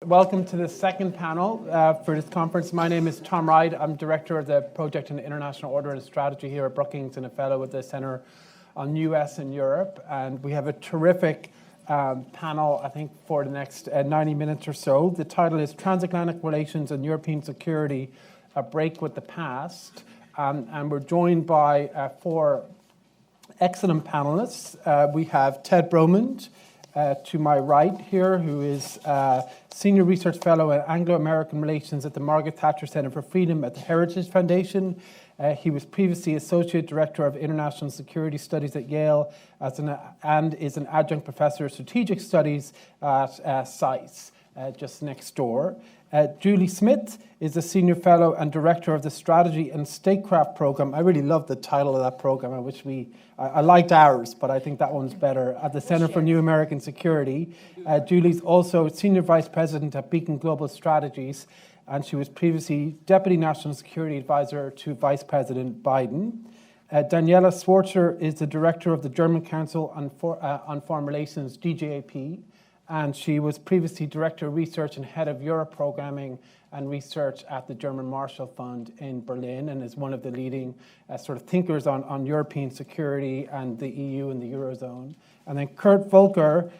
welcome to the second panel for this conference. My name is Tom Wright. I'm Director of the Project on International Order and Strategy here at Brookings and a Fellow at the Center on US and Europe. And we have a terrific panel, I think, for the next 90 minutes or so. The title is Transatlantic Relations and European Security, A Break with the Past. And we're joined by four excellent panelists. We have Ted Bromond, to my right here, who is Senior Research Fellow in Anglo-American Relations at the Margaret Thatcher Centre for Freedom at the Heritage Foundation. He was previously Associate Director of International Security Studies at Yale and is an Adjunct Professor of Strategic Studies at CUSE, just next door. Julie Smith is a Senior Fellow and Director of the Strategy and Statecraft Program. I really love the title of that program. I liked ours, but I think that one's better. At the Center for New American Security. Julie's also Senior Vice President at Beacon Global Strategies, and she was previously Deputy National Security Advisor to Vice President Biden. Daniela Schwarzer is the Director of the German Council on Foreign Relations, DGAP, and she was previously Director of Research and Head of Europe Programming and Research at the German Marshall Fund in Berlin, and is one of the leading sort of thinkers on European security and the EU and the Eurozone. And then Kurt Volker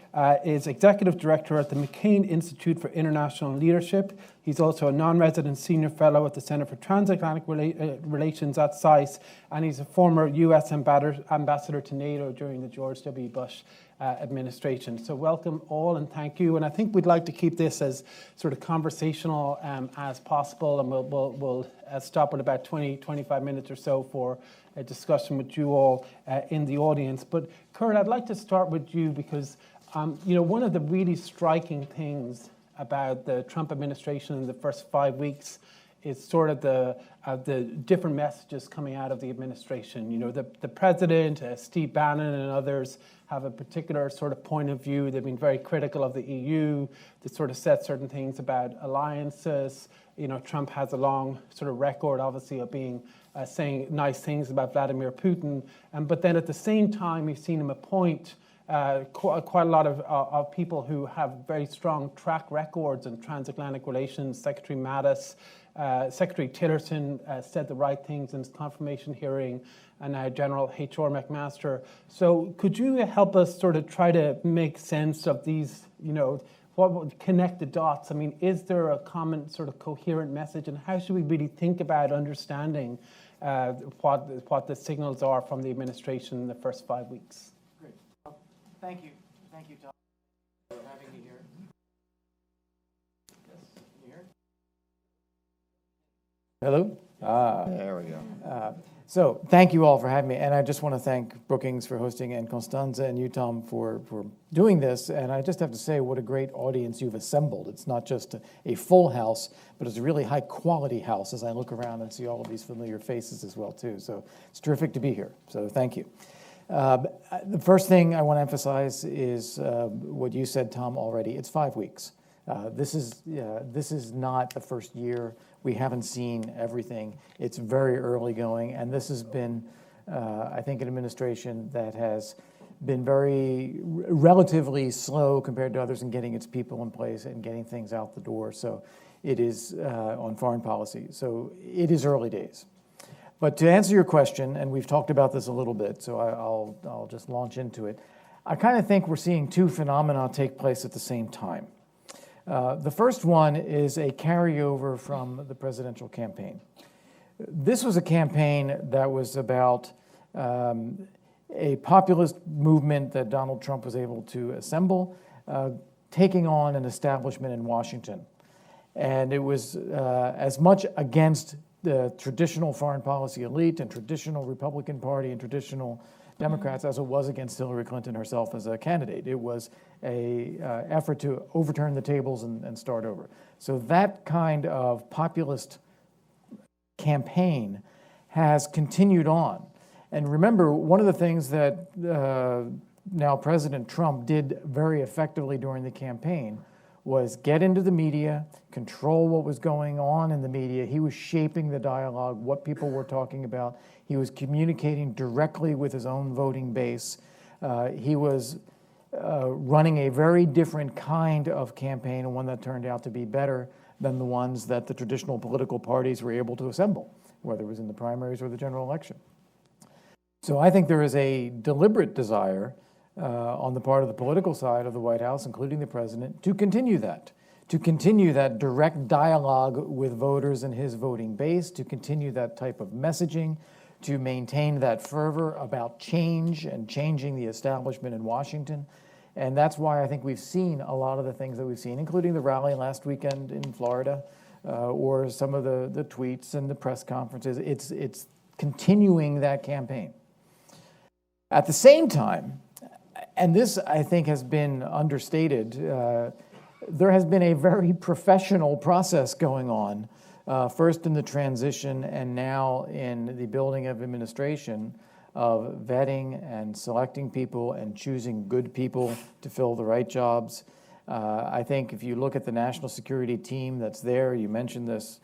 is Executive Director at the McCain Institute for International Leadership. He's also a non-resident Senior Fellow at the Center for Transatlantic Relations at CUSE, and he's a former U.S. ambassador to NATO during the George W. Bush administration. So welcome all and thank you. And I think we'd like to keep this as sort of conversational as possible, and we'll stop at about 25 minutes or so for a discussion with you all in the audience. But Kurt, I'd like to start with you because one of the really striking things about the Trump administration in the first 5 weeks is sort of the different messages coming out of the administration. You know, the president, Steve Bannon and others have a particular sort of point of view. They've been very critical of the EU. They sort of said certain things about alliances. You know, Trump has a long sort of record, obviously, of being saying nice things about Vladimir Putin. But then at the same time, you've seen him appoint quite a lot of people who have very strong track records in transatlantic relations. Secretary Mattis, Secretary Tillerson said the right things in his confirmation hearing, and now General H.R. McMaster. So could you help us sort of try to make sense of these, what would connect the dots? I mean, is there a common sort of coherent message, and how should we really think about understanding what the signals are from the administration in the first 5 weeks? Great. Thank you, Tom, for having me here. Yes, can you hear? Hello? There we go. So thank you all for having me, and I just want to thank Brookings for hosting, and Constanza and you, Tom, for doing this. And I just have to say what a great audience you've assembled. It's not just a full house, but it's a really high-quality house as I look around and see all of these familiar faces as well, too. So it's terrific to be here, so thank you. The first thing I want to emphasize is what you said, Tom, already. It's 5 weeks. This is not the first year. We haven't seen everything. It's very early going, and this has been, I think, an administration that has been very relatively slow compared to others in getting its people in place and getting things out the door. So it is on foreign policy. So it is early days. But to answer your question, and we've talked about this a little bit, so I'll just launch into it. I kind of think we're seeing two phenomena take place at the same time. The first one is a carryover from the presidential campaign. This was a campaign that was about a populist movement that Donald Trump was able to assemble, taking on an establishment in Washington. And it was as much against the traditional foreign policy elite and traditional Republican Party and traditional Democrats as it was against Hillary Clinton herself as a candidate. It was an effort to overturn the tables and start over. So that kind of populist campaign has continued on. And remember, one of the things that now President Trump did very effectively during the campaign was get into the media, control what was going on in the media. He was shaping the dialogue, what people were talking about. He was communicating directly with his own voting base. He was running a very different kind of campaign, and one that turned out to be better than the ones that the traditional political parties were able to assemble, whether it was in the primaries or the general election. So I think there is a deliberate desire on the part of the political side of the White House, including the president, to continue that direct dialogue with voters and his voting base, to continue that type of messaging, to maintain that fervor about change and changing the establishment in Washington. And that's why I think we've seen a lot of the things that we've seen, including the rally last weekend in Florida, or some of the tweets and the press conferences. It's continuing that campaign. At the same time, and this I think has been understated, there has been a very professional process going on, first in the transition and now in the building of administration, of vetting and selecting people and choosing good people to fill the right jobs. I think if you look at the national security team that's there, you mentioned this,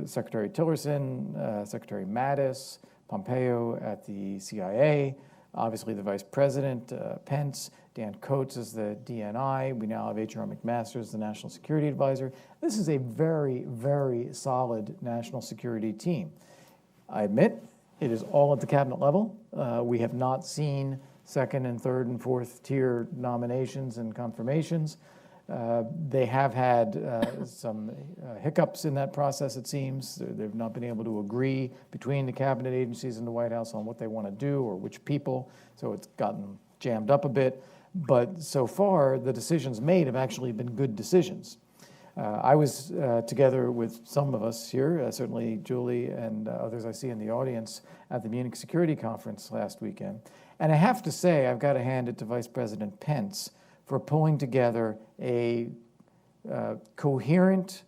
Secretary Tillerson, Secretary Mattis, Pompeo at the CIA, obviously the Vice President, Pence, Dan Coates is the DNI. We now have H.R. McMaster as the National Security Advisor. This is a very, very solid national security team. I admit it is all at the cabinet level. We have not seen second and third and fourth tier nominations and confirmations. They have had some hiccups in that process, it seems. They've not been able to agree between the cabinet agencies and the White House on what they want to do or which people, so it's gotten jammed up a bit. But so far, the decisions made have actually been good decisions. I was together with some of us here, certainly Julie and others I see in the audience, at the Munich Security Conference last weekend. And I have to say, I've got to hand it to Vice President Pence for pulling together a coherent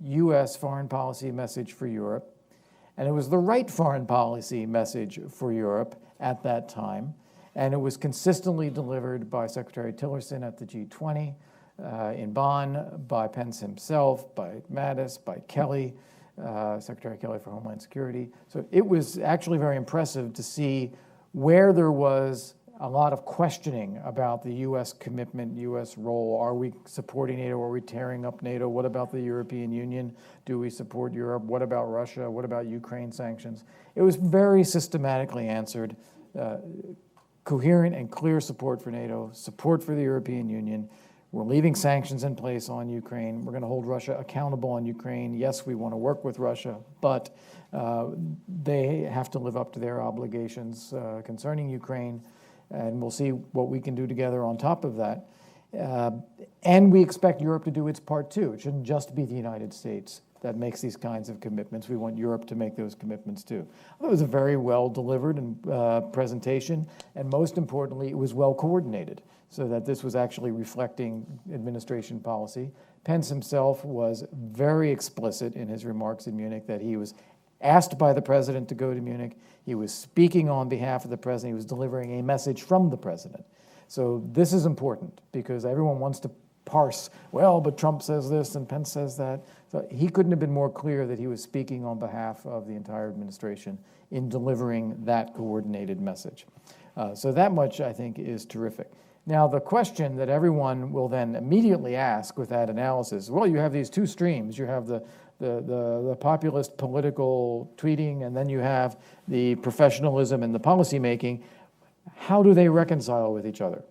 U.S. foreign policy message for Europe. And it was the right foreign policy message for Europe at that time. And it was consistently delivered by Secretary Tillerson at the G20 in Bonn, by Pence himself, by Mattis, by Kelly, Secretary Kelly for Homeland Security. So it was actually very impressive to see where there was a lot of questioning about the U.S. commitment, U.S. role. Are we supporting NATO? Are we tearing up NATO? What about the European Union? Do we support Europe? What about Russia? What about Ukraine sanctions? It was very systematically answered. Coherent and clear support for NATO, support for the European Union. We're leaving sanctions in place on Ukraine. We're going to hold Russia accountable on Ukraine. Yes, we want to work with Russia, but they have to live up to their obligations concerning Ukraine, and we'll see what we can do together on top of that. And we expect Europe to do its part too. It shouldn't just be the United States that makes these kinds of commitments. We want Europe to make those commitments too. It was a very well delivered presentation, and most importantly, it was well coordinated, so that this was actually reflecting administration policy. Pence himself was very explicit in his remarks in Munich that he was asked by the president to go to Munich. He was speaking on behalf of the president. He was delivering a message from the president. So this is important because everyone wants to parse, well, but Trump says this and Pence says that. So he couldn't have been more clear that he was speaking on behalf of the entire administration in delivering that coordinated message. So that much, I think, is terrific. Now, the question that everyone will then immediately ask with that analysis, well, you have these two streams. You have the populist political tweeting, and then you have the professionalism and the policymaking. How do they reconcile with each other?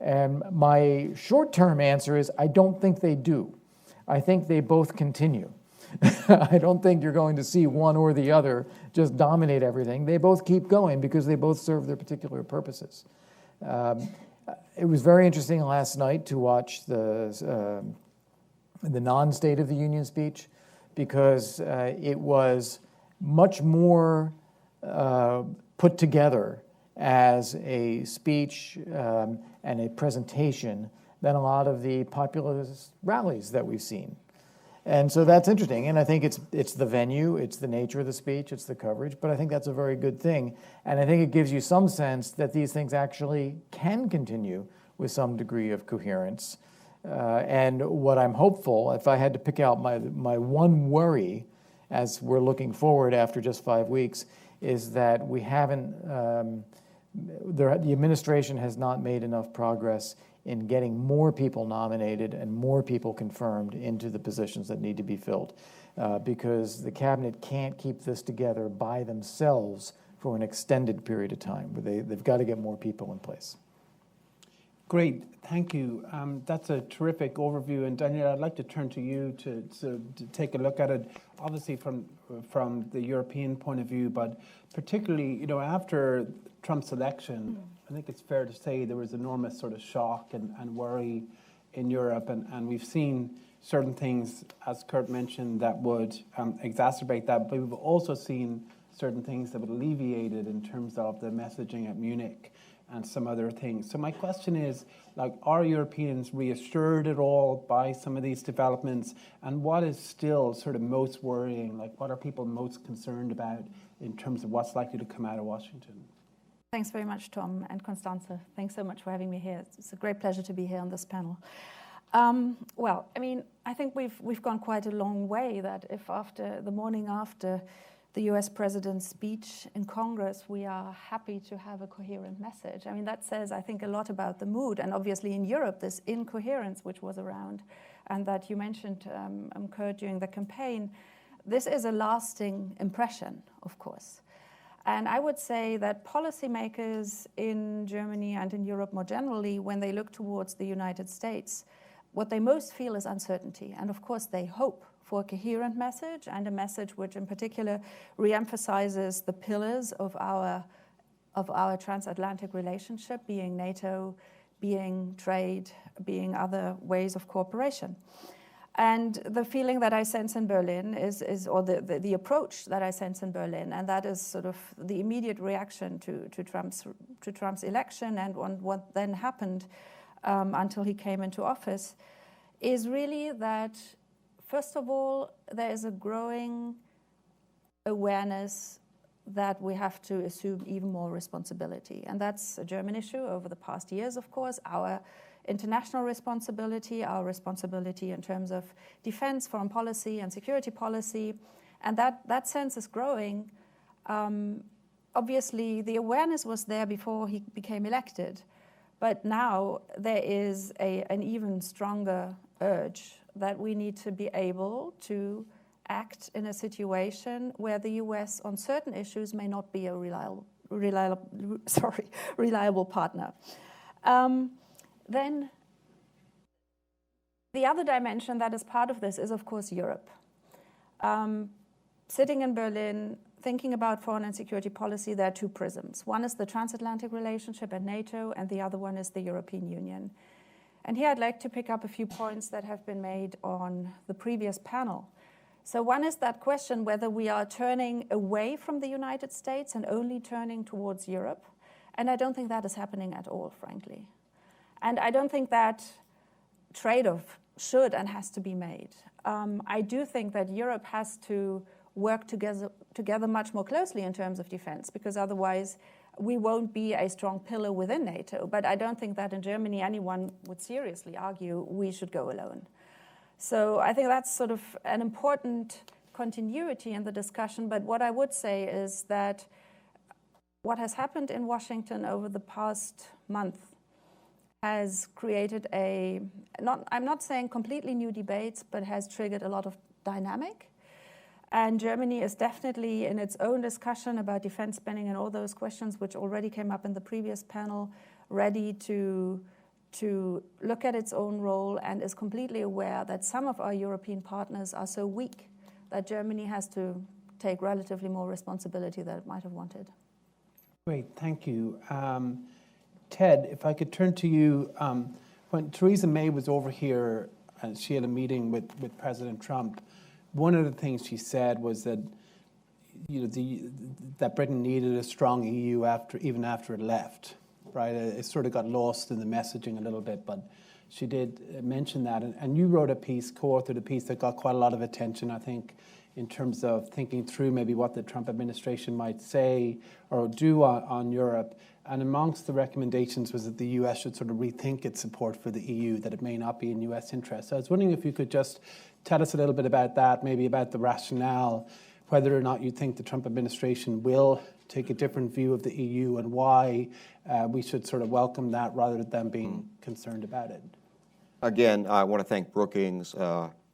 And my short-term answer is I don't think they do. I think they both continue. I don't think you're going to see one or the other just dominate everything. They both keep going because they both serve their particular purposes. It was very interesting last night to watch the non-State of the Union speech because it was much more put together as a speech and a presentation than a lot of the populist rallies that we've seen. And so that's interesting, and I think it's the venue, it's the nature of the speech, it's the coverage, but I think that's a very good thing. And I think it gives you some sense that these things actually can continue with some degree of coherence. And what I'm hopeful, if I had to pick out my one worry as we're looking forward after just 5 weeks, is that we haven't the administration has not made enough progress in getting more people nominated and more people confirmed into the positions that need to be filled, because the cabinet can't keep this together by themselves for an extended period of time. They've got to get more people in place. Great, thank you. That's a terrific overview. And Daniel, I'd like to turn to you to take a look at it, obviously from the European point of view, but particularly, after Trump's election, I think it's fair to say there was enormous sort of shock and worry in Europe, and we've seen certain things, as Kurt mentioned, that would exacerbate that, but we've also seen certain things that would alleviate it in terms of the messaging at Munich and some other things. So my question is, are Europeans reassured at all by some of these developments? And what is still sort of most worrying? What are people most concerned about in terms of what's likely to come out of Washington? Thanks very much, Tom and Constanze. Thanks so much for having me here. It's a great pleasure to be here on this panel. Well, I think we've gone quite a long way that if after the morning after the US president's speech in Congress, we are happy to have a coherent message. That says, I think, a lot about the mood. And obviously in Europe, this incoherence which was around and that you mentioned, Kurt, during the campaign, this is a lasting impression, of course. And I would say that policymakers in Germany and in Europe more generally, when they look towards the United States, what they most feel is uncertainty. And of course, they hope for a coherent message and a message which in particular reemphasizes the pillars of our transatlantic relationship, being NATO, being trade, being other ways of cooperation. And the feeling that I sense in Berlin or the approach that I sense in Berlin, and that is sort of the immediate reaction to Trump's election and on what then happened until he came into office, is really that, first of all, there is a growing awareness that we have to assume even more responsibility. And that's a German issue over the past years, of course, our international responsibility, our responsibility in terms of defense, foreign policy, and security policy. And that sense is growing. Obviously, the awareness was there before he became elected. But now there is an even stronger urge that we need to be able to act in a situation where the US on certain issues may not be a reliable partner. Then the other dimension that is part of this is, of course, Europe. Sitting in Berlin, thinking about foreign and security policy, there are two prisms. One is the transatlantic relationship and NATO, and the other one is the European Union. And here I'd like to pick up a few points that have been made on the previous panel. So one is that question whether we are turning away from the United States and only turning towards Europe. And I don't think that is happening at all, frankly. And I don't think that trade-off should and has to be made. I do think that Europe has to work together much more closely in terms of defense, because otherwise we won't be a strong pillar within NATO. But I don't think that in Germany anyone would seriously argue we should go alone. So I think that's sort of an important continuity in the discussion. But what I would say is that what has happened in Washington over the past month has created I'm not saying completely new debates, but has triggered a lot of dynamic. And Germany is definitely in its own discussion about defense spending and all those questions, which already came up in the previous panel, ready to look at its own role, and is completely aware that some of our European partners are so weak that Germany has to take relatively more responsibility than it might have wanted. Great, thank you. Ted, if I could turn to you. When Theresa May was over here and she had a meeting with President Trump, one of the things she said was that that Britain needed a strong EU even after it left, right? It sort of got lost in the messaging a little bit, but she did mention that. And you wrote a piece, co-authored a piece that got quite a lot of attention, I think, in terms of thinking through maybe what the Trump administration might say or do on Europe. And amongst the recommendations was that the US should sort of rethink its support for the EU, that it may not be in US interest. So I was wondering if you could just tell us a little bit about that, maybe about the rationale, whether or not you think the Trump administration will take a different view of the EU and why we should sort of welcome that rather than being concerned about it. Again, I want to thank Brookings,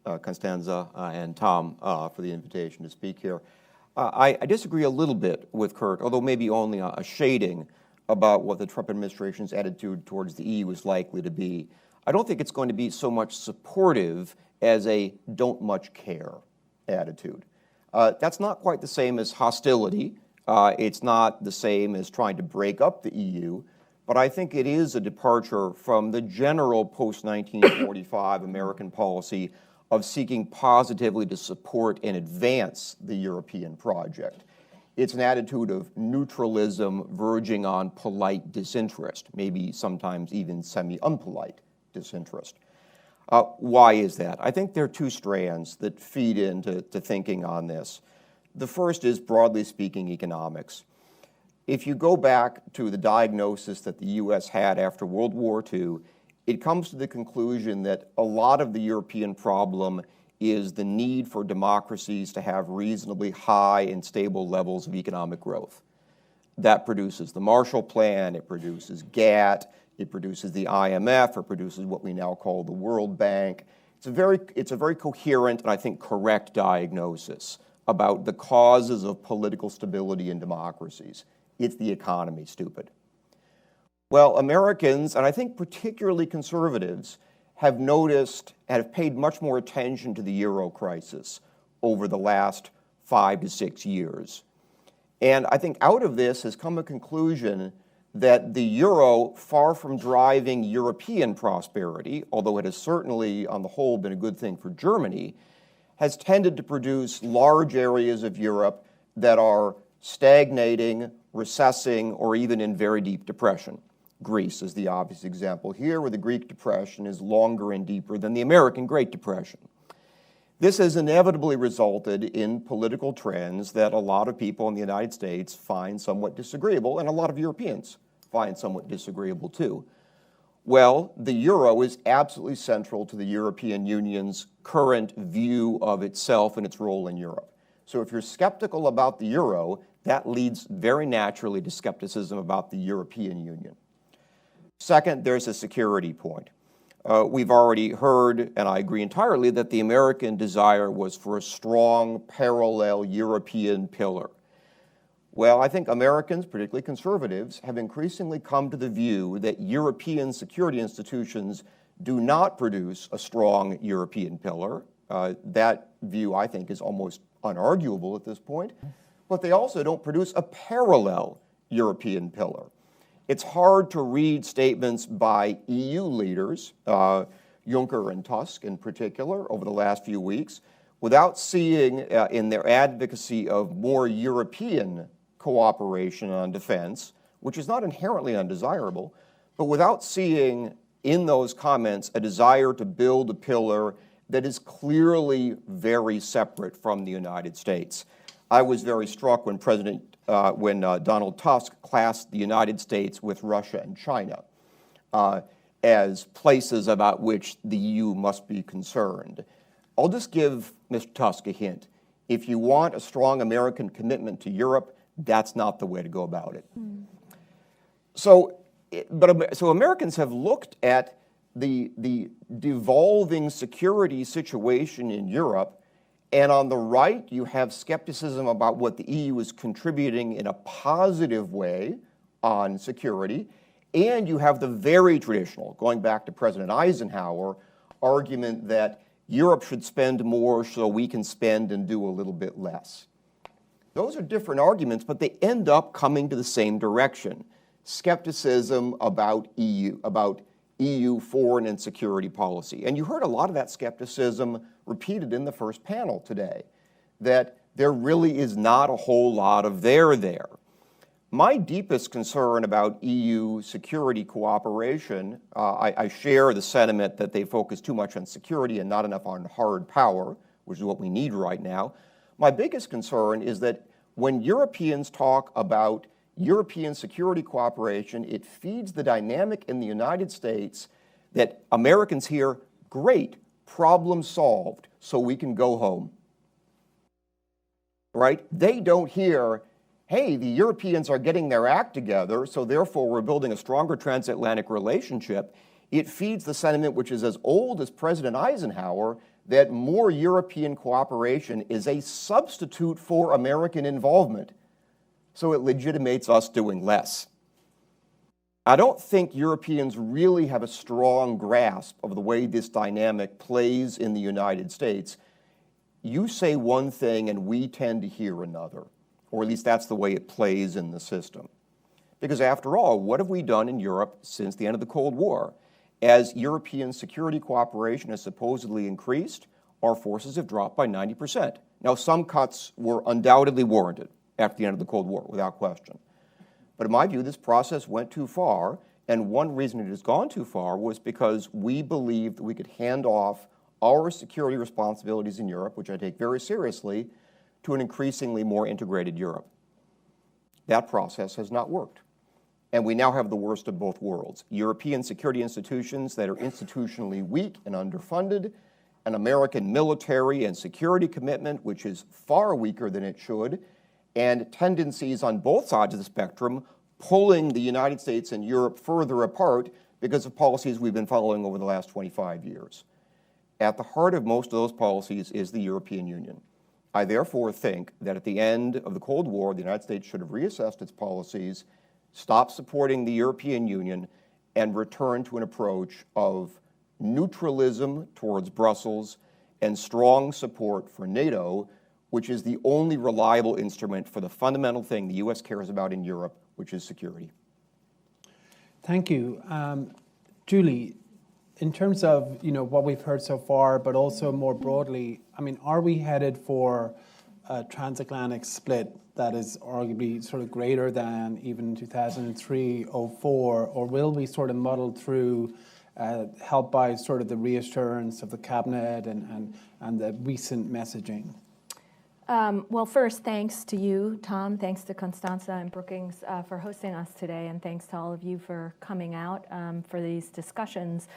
Constanza, and Tom for the invitation to speak here. I disagree a little bit with Kurt, although maybe only a shading about what the Trump administration's attitude towards the EU is likely to be. I don't think it's going to be so much supportive as a don't much care attitude. That's not quite the same as hostility. It's not the same as trying to break up the EU, but I think it is a departure from the general post-1945 American policy of seeking positively to support and advance the European project. It's an attitude of neutralism verging on polite disinterest, maybe sometimes even semi-unpolite disinterest. Why is that? I think there are two strands that feed into thinking on this. The first is, broadly speaking, economics. If you go back to the diagnosis that the U.S. had after World War II, it comes to the conclusion that a lot of the European problem is the need for democracies to have reasonably high and stable levels of economic growth. That produces the Marshall Plan, it produces GATT, it produces the IMF, it produces what we now call the World Bank. It's a very coherent and I think correct diagnosis about the causes of political stability in democracies. It's the economy, stupid. Well, Americans, and I think particularly conservatives, have noticed and have paid much more attention to the euro crisis over the last 5 to 6 years. And I think out of this has come a conclusion that the euro, far from driving European prosperity, although it has certainly on the whole been a good thing for Germany, has tended to produce large areas of Europe that are stagnating, recessing, or even in very deep depression. Greece is the obvious example here, where the Greek Depression is longer and deeper than the American Great Depression. This has inevitably resulted in political trends that a lot of people in the United States find somewhat disagreeable, and a lot of Europeans find somewhat disagreeable too. Well, the euro is absolutely central to the European Union's current view of itself and its role in Europe. So if you're skeptical about the euro, that leads very naturally to skepticism about the European Union. Second, there's a security point. We've already heard, and I agree entirely, that the American desire was for a strong, parallel European pillar. Well, I think Americans, particularly conservatives, have increasingly come to the view that European security institutions do not produce a strong European pillar. That view, I think, is almost unarguable at this point. But they also don't produce a parallel European pillar. It's hard to read statements by EU leaders, Juncker and Tusk in particular, over the last few weeks, without seeing in their advocacy of more European cooperation on defense, which is not inherently undesirable, but without seeing in those comments a desire to build a pillar that is clearly very separate from the United States. I was very struck when Donald Tusk classed the United States with Russia and China as places about which the EU must be concerned. I'll just give Mr. Tusk a hint. If you want a strong American commitment to Europe, that's not the way to go about it. So Americans have looked at the devolving security situation in Europe, and on the right, you have skepticism about what the EU is contributing in a positive way on security, and you have the very traditional, going back to President Eisenhower, argument that Europe should spend more so we can spend and do a little bit less. Those are different arguments, but they end up coming to the same direction. Skepticism about EU foreign and security policy. And you heard a lot of that skepticism repeated in the first panel today, that there really is not a whole lot of there. My deepest concern about EU security cooperation, I share the sentiment that they focus too much on security and not enough on hard power, which is what we need right now. My biggest concern is that when Europeans talk about European security cooperation, it feeds the dynamic in the United States that Americans hear, great, problem solved, so we can go home. Right? They don't hear, hey, the Europeans are getting their act together, so therefore we're building a stronger transatlantic relationship, it feeds the sentiment, which is as old as President Eisenhower, that more European cooperation is a substitute for American involvement. So it legitimates us doing less. I don't think Europeans really have a strong grasp of the way this dynamic plays in the United States. You say one thing and we tend to hear another, or at least that's the way it plays in the system. Because after all, what have we done in Europe since the end of the Cold War? As European security cooperation has supposedly increased, our forces have dropped by 90%. Now, some cuts were undoubtedly warranted after the end of the Cold War, without question. But in my view, this process went too far, and one reason it has gone too far was because we believed that we could hand off our security responsibilities in Europe, which I take very seriously, to an increasingly more integrated Europe. That process has not worked. And we now have the worst of both worlds. European security institutions that are institutionally weak and underfunded, an American military and security commitment which is far weaker than it should, and tendencies on both sides of the spectrum pulling the United States and Europe further apart because of policies we've been following over the last 25 years. At the heart of most of those policies is the European Union. I therefore think that at the end of the Cold War, the United States should have reassessed its policies, stopped supporting the European Union, and returned to an approach of neutralism towards Brussels and strong support for NATO, which is the only reliable instrument for the fundamental thing the U.S. cares about in Europe, which is security. Thank you. Julie, in terms of what we've heard so far, but also more broadly, I mean, are we headed for a transatlantic split that is arguably sort of greater than even 2003, 04, or will we sort of muddle through, helped by sort of the reassurance of the cabinet and the recent messaging? Well, first, thanks to you, Tom. Thanks to Constanza and Brookings for hosting us today, and thanks to all of you for coming out for these discussions.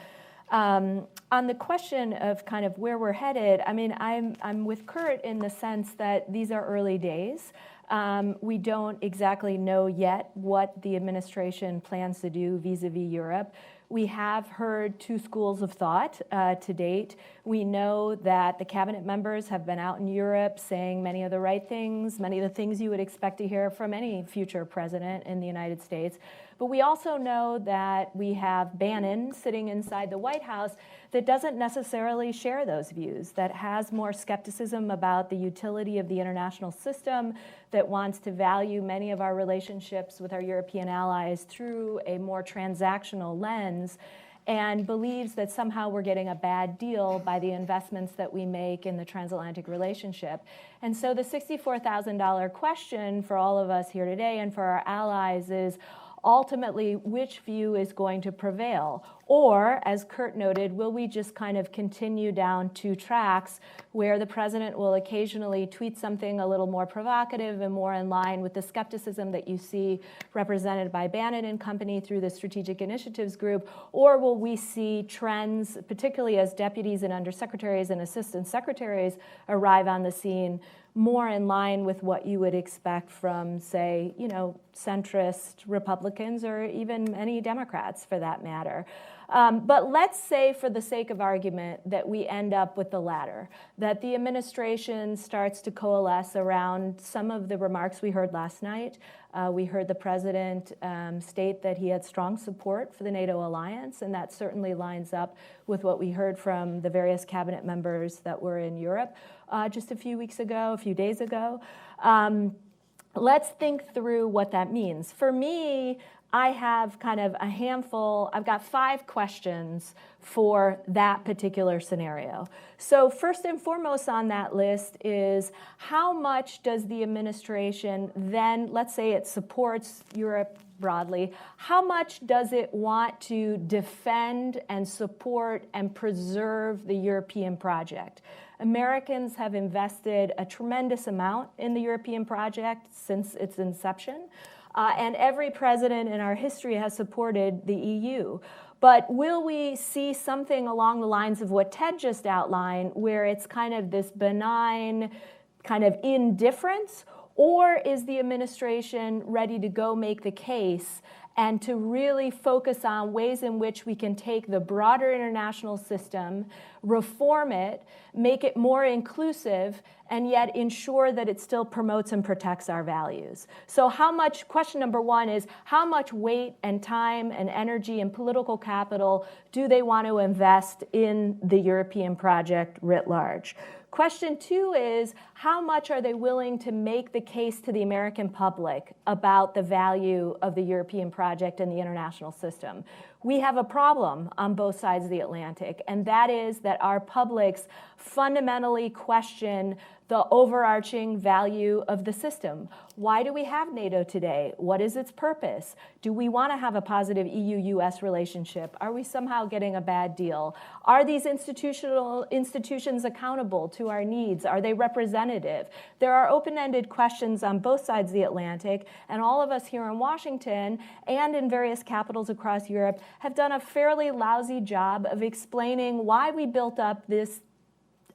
On the question of kind of where we're headed, I mean, I'm with Kurt in the sense that these are early days. We don't exactly know yet what the administration plans to do vis-a-vis Europe. We have heard two schools of thought to date. We know that the cabinet members have been out in Europe saying many of the right things, many of the things you would expect to hear from any future president in the United States. But we also know that we have Bannon sitting inside the White House that doesn't necessarily share those views, that has more skepticism about the utility of the international system, that wants to value many of our relationships with our European allies through a more transactional lens, and believes that somehow we're getting a bad deal by the investments that we make in the transatlantic relationship. And so the $64,000 question for all of us here today and for our allies is, ultimately, which view is going to prevail? Or, as Kurt noted, will we just kind of continue down two tracks where the president will occasionally tweet something a little more provocative and more in line with the skepticism that you see represented by Bannon and company through the Strategic Initiatives Group? Or will we see trends, particularly as deputies and undersecretaries and assistant secretaries arrive on the scene, more in line with what you would expect from, say, centrist Republicans or even many Democrats for that matter. But let's say, for the sake of argument, that we end up with the latter, that the administration starts to coalesce around some of the remarks we heard last night. We heard the president state that he had strong support for the NATO alliance, and that certainly lines up with what we heard from the various cabinet members that were in Europe just a few days ago. Let's think through what that means. For me, I have kind of I've got 5 questions for that particular scenario. So first and foremost on that list is, how much does the administration then, let's say it supports Europe broadly, how much does it want to defend and support and preserve the European project? Americans have invested a tremendous amount in the European project since its inception. And every president in our history has supported the EU. But will we see something along the lines of what Ted just outlined, where it's kind of this benign kind of indifference? Or is the administration ready to go make the case and to really focus on ways in which we can take the broader international system, reform it, make it more inclusive, and yet ensure that it still promotes and protects our values? So question number one is, how much weight and time and energy and political capital do they want to invest in the European project writ large? Question two is, how much are they willing to make the case to the American public about the value of the European project and the international system? We have a problem on both sides of the Atlantic, and that is that our publics fundamentally question the overarching value of the system. Why do we have NATO today? What is its purpose? Do we want to have a positive EU-US relationship? Are we somehow getting a bad deal? Are these institutions accountable to our needs? Are they representative? There are open-ended questions on both sides of the Atlantic, and all of us here in Washington and in various capitals across Europe have done a fairly lousy job of explaining why we built up this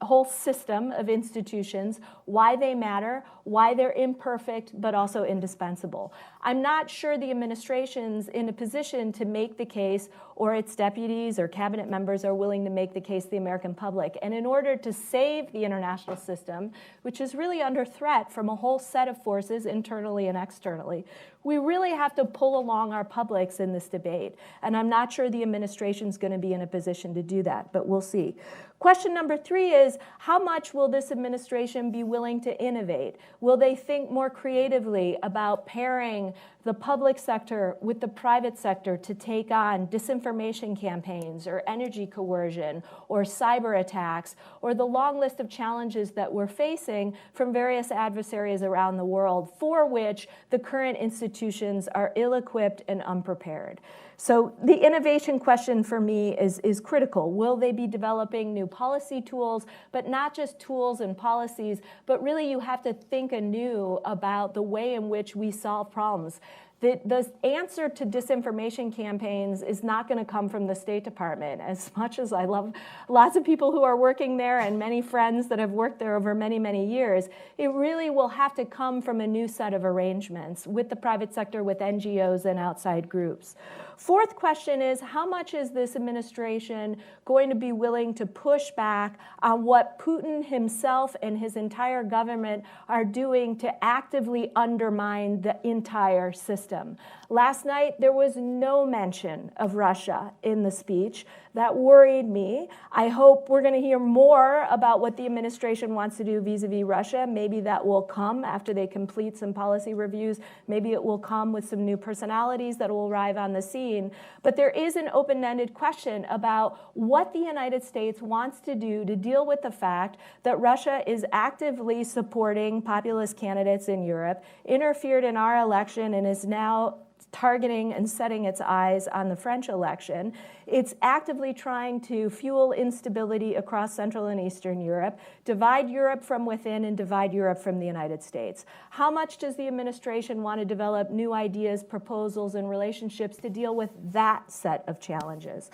whole system of institutions, why they matter, why they're imperfect, but also indispensable. I'm not sure the administration's in a position to make the case, or its deputies or cabinet members are willing to make the case to the American public. And in order to save the international system, which is really under threat from a whole set of forces internally and externally, we really have to pull along our publics in this debate. And I'm not sure the administration's going to be in a position to do that, but we'll see. Question number three is, how much will this administration be willing to innovate? Will they think more creatively about pairing the public sector with the private sector to take on disinformation campaigns or energy coercion or cyber attacks or the long list of challenges that we're facing from various adversaries around the world for which the current institutions are ill-equipped and unprepared? So the innovation question for me is critical. Will they be developing new policy tools, but not just tools and policies, but really you have to think anew about the way in which we solve problems. The answer to disinformation campaigns is not going to come from the State Department. As much as I love lots of people who are working there and many friends that have worked there over many, many years, it really will have to come from a new set of arrangements with the private sector, with NGOs and outside groups. Fourth question is, how much is this administration going to be willing to push back on what Putin himself and his entire government are doing to actively undermine the entire system? Last night, there was no mention of Russia in the speech. That worried me. I hope we're going to hear more about what the administration wants to do vis-a-vis Russia. Maybe that will come after they complete some policy reviews. Maybe it will come with some new personalities that will arrive on the scene. But there is an open-ended question about what the United States wants to do to deal with the fact that Russia is actively supporting populist candidates in Europe, interfered in our election, and is now targeting and setting its eyes on the French election. It's actively trying to fuel instability across Central and Eastern Europe, divide Europe from within, and divide Europe from the United States. How much does the administration want to develop new ideas, proposals, and relationships to deal with that set of challenges?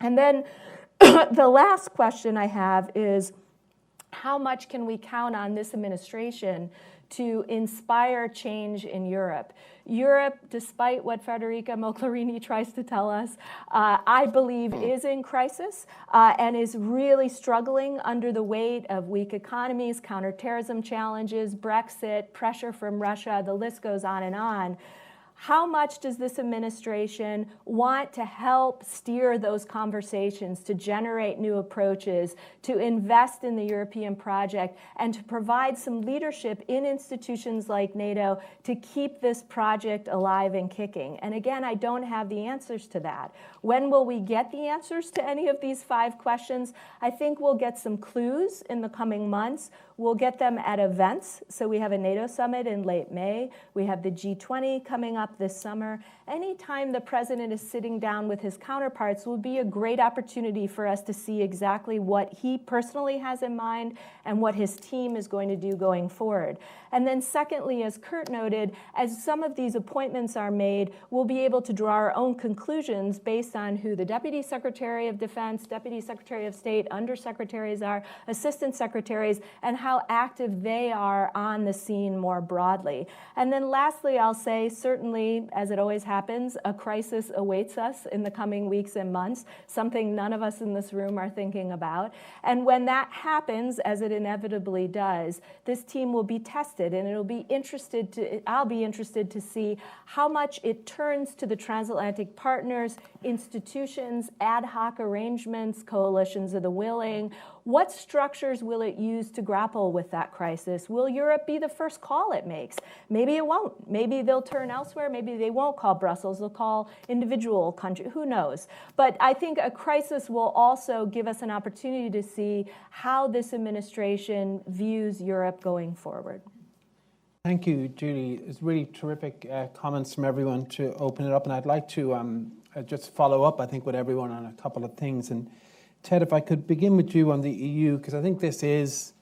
And then the last question I have is, how much can we count on this administration to inspire change in Europe? Europe, despite what Federica Mogherini tries to tell us, I believe is in crisis and is really struggling under the weight of weak economies, counterterrorism challenges, Brexit, pressure from Russia, the list goes on and on. How much does this administration want to help steer those conversations, to generate new approaches, to invest in the European project, and to provide some leadership in institutions like NATO to keep this project alive and kicking? And again, I don't have the answers to that. When will we get the answers to any of these 5 questions? I think we'll get some clues in the coming months. We'll get them at events. So we have a NATO summit in late May. We have the G20 coming up this summer. anytime the president is sitting down with his counterparts will be a great opportunity for us to see exactly what he personally has in mind and what his team is going to do going forward. And then secondly, as Kurt noted, as some of these appointments are made, we'll be able to draw our own conclusions based on who the Deputy Secretary of Defense, Deputy Secretary of State, undersecretaries are, assistant secretaries, and how active they are on the scene more broadly. And then lastly, I'll say, certainly, as it always happens, a crisis awaits us in the coming weeks and months, something none of us in this room are thinking about. And when that happens, as it inevitably does, this team will be tested, and I'll be interested to see how much it turns to the transatlantic partners, institutions, ad hoc arrangements, coalitions of the willing. What structures will it use to grapple with that crisis? Will Europe be the first call it makes? Maybe it won't. Maybe they'll turn elsewhere. Maybe they won't call Brussels. They'll call individual countries. Who knows? But I think a crisis will also give us an opportunity to see how this administration views Europe going forward. Thank you, Julie. It's really terrific comments from everyone to open it up. And I'd like to just follow up, I think, with everyone on a couple of things. And Ted, if I could begin with you on the EU, because I think this is,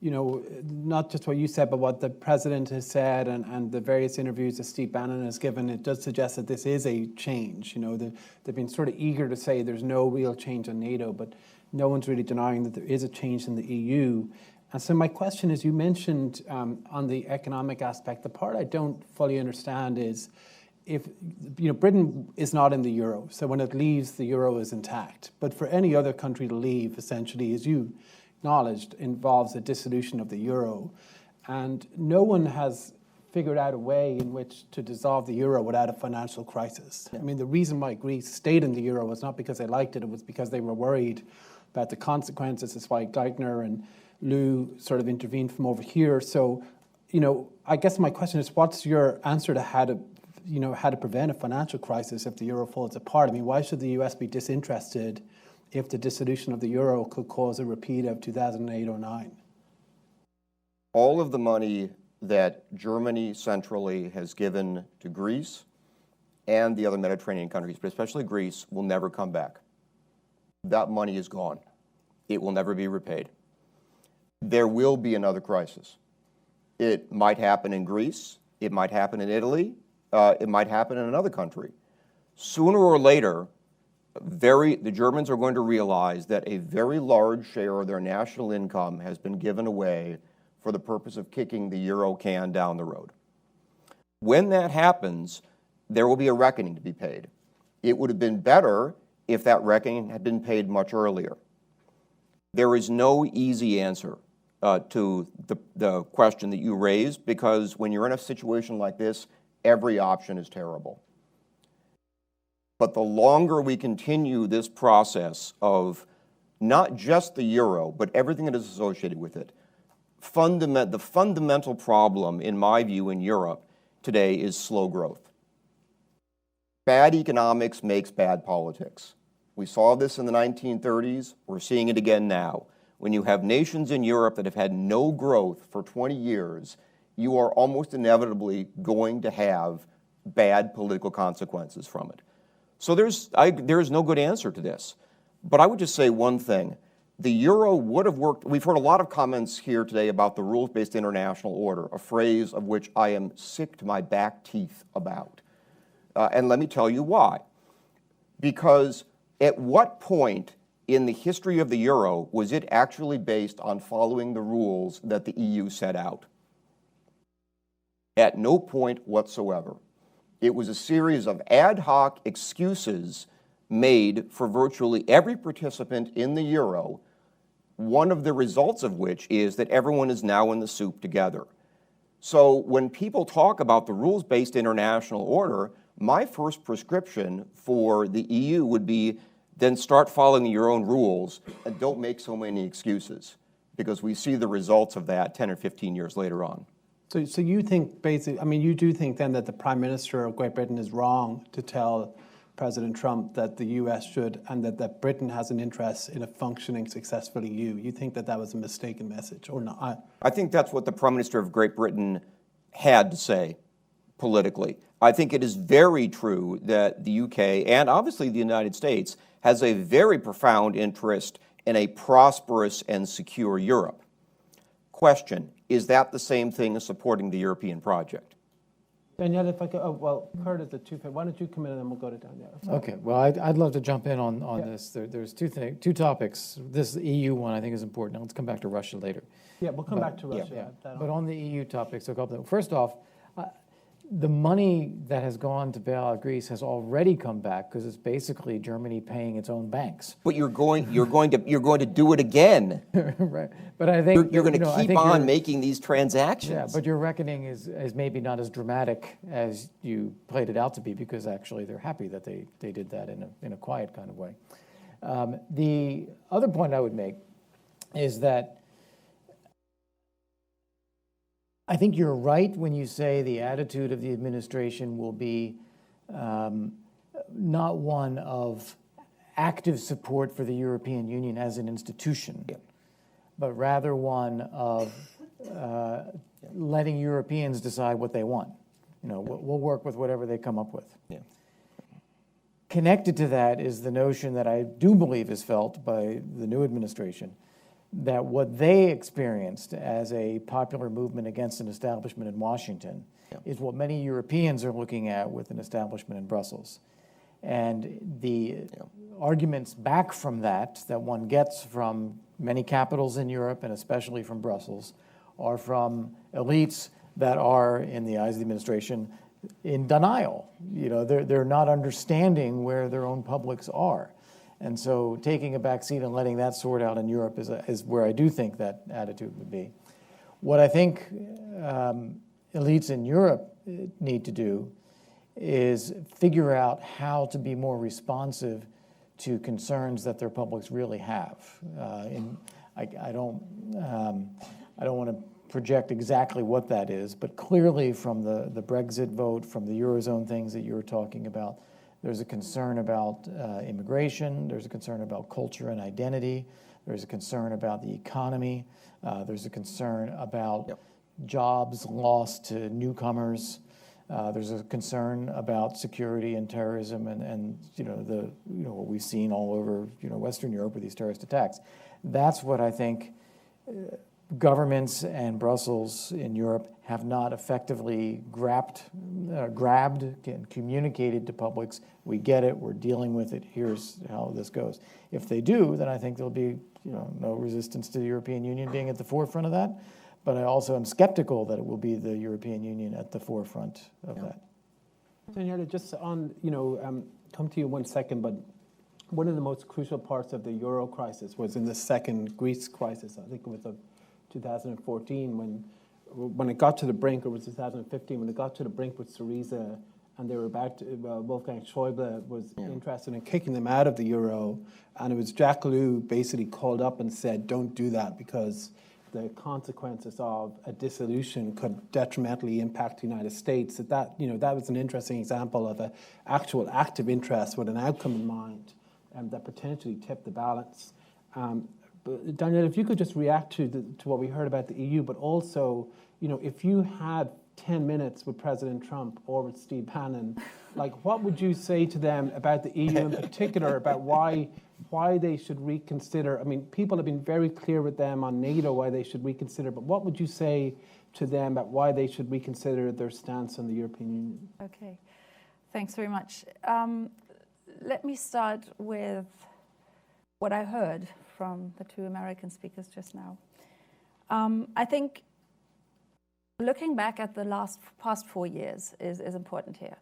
not just what you said, but what the president has said and the various interviews that Steve Bannon has given, it does suggest that this is a change. They've been sort of eager to say there's no real change in NATO, but no one's really denying that there is a change in the EU. And so my question is, you mentioned on the economic aspect, the part I don't fully understand is if, Britain is not in the euro, so when it leaves, the euro is intact. But for any other country to leave, essentially, as you acknowledged, involves a dissolution of the euro. And no one has figured out a way in which to dissolve the euro without a financial crisis. I mean, the reason why Greece stayed in the euro was not because they liked it, it was because they were worried about the consequences. That's why Geithner and Lou sort of intervened from over here. So, I guess my question is, what's your answer to how to prevent a financial crisis if the euro falls apart? I mean, why should the US be disinterested if the dissolution of the euro could cause a repeat of 2008-09? All of the money that Germany centrally has given to Greece and the other Mediterranean countries, but especially Greece, will never come back. That money is gone. It will never be repaid. There will be another crisis. It might happen in Greece. It might happen in Italy. It might happen in another country. Sooner or later, the Germans are going to realize that a very large share of their national income has been given away for the purpose of kicking the euro can down the road. When that happens, there will be a reckoning to be paid. It would have been better if that reckoning had been paid much earlier. There is no easy answer to the question that you raised, because when you're in a situation like this, every option is terrible. But the longer we continue this process of not just the euro, but everything that is associated with it, the fundamental problem, in my view, in Europe today is slow growth. Bad economics makes bad politics. We saw this in the 1930s. We're seeing it again now. When you have nations in Europe that have had no growth for 20 years, you are almost inevitably going to have bad political consequences from it. So there is no good answer to this. But I would just say one thing. The euro would have worked. We've heard a lot of comments here today about the rules-based international order, a phrase of which I am sick to my back teeth about. And let me tell you why. Because at what point in the history of the euro was it actually based on following the rules that the EU set out? At no point whatsoever. It was a series of ad hoc excuses made for virtually every participant in the euro, one of the results of which is that everyone is now in the soup together. So when people talk about the rules-based international order, my first prescription for the EU would be, then start following your own rules and don't make so many excuses, because we see the results of that 10 or 15 years later on. So you think basically, you do think then that the Prime Minister of Great Britain is wrong to tell President Trump that the US should, and that Britain has an interest in a functioning, successful EU. You think that was a mistaken message or not? I think that's what the Prime Minister of Great Britain had to say, politically. I think it is very true that the UK and obviously the United States has a very profound interest in a prosperous and secure Europe. Question, is that the same thing as supporting the European project? Danielle, if I could, Kurt is the why don't you come in and then we'll go to Danielle. Okay, well, I'd love to jump in on this. There's two topics. This EU one I think is important. Let's come back to Russia later. Yeah, we'll come back to Russia. But on the EU topic, so a couple things. First off, the money that has gone to bail out Greece has already come back because it's basically Germany paying its own banks. But you're going to do it again. Right. But I think You're going to keep on making these transactions. Yeah, but your reckoning is maybe not as dramatic as you played it out to be, because actually they're happy that they did that in a quiet kind of way. The other point I would make is that I think you're right when you say the attitude of the administration will be not one of active support for the European Union as an institution, but rather one of letting Europeans decide what they want. You know, we'll work with whatever they come up with. Yeah. Connected to that is the notion that I do believe is felt by the new administration, that what they experienced as a popular movement against an establishment in Washington is what many Europeans are looking at with an establishment in Brussels. And the arguments back from that one gets from many capitals in Europe, and especially from Brussels, are from elites that are, in the eyes of the administration, in denial. You know, they're not understanding where their own publics are. And so taking a back seat and letting that sort out in Europe is where I do think that attitude would be. What I think elites in Europe need to do is figure out how to be more responsive to concerns that their publics really have. I don't want to project exactly what that is, but clearly from the Brexit vote, from the Eurozone things that you were talking about, there's a concern about immigration, there's a concern about culture and identity, there's a concern about the economy, there's a concern about jobs lost to newcomers, there's a concern about security and terrorism and what we've seen all over Western Europe with these terrorist attacks. That's what I think governments and Brussels in Europe have not effectively grabbed and communicated to publics. We get it, we're dealing with it, here's how this goes. If they do, then I think there'll be no resistance to the European Union being at the forefront of that. But I also am skeptical that it will be the European Union at the forefront of that. Daniela, just on, come to you 1 second, but one of the most crucial parts of the Euro crisis was in the second Greece crisis. I think it was 2014 when it got to the brink, or was 2015, when it got to the brink with Syriza, and they were about to, Wolfgang Schäuble was interested in kicking them out of the Euro, and it was Jacques Ellul basically called up and said, don't do that, because the consequences of a dissolution could detrimentally impact the United States. That was an interesting example of an actual active interest with an outcome in mind that potentially tipped the balance. But Daniel, if you could just react to what we heard about the EU, but also, if you had 10 minutes with President Trump or with Steve Bannon, what would you say to them about the EU in particular, about why they should reconsider? I mean, people have been very clear with them on NATO why they should reconsider, but what would you say to them about why they should reconsider their stance on the European Union? Okay, thanks very much. Let me start with what I heard from the two American speakers just now. I think looking back at the past 4 years is important here,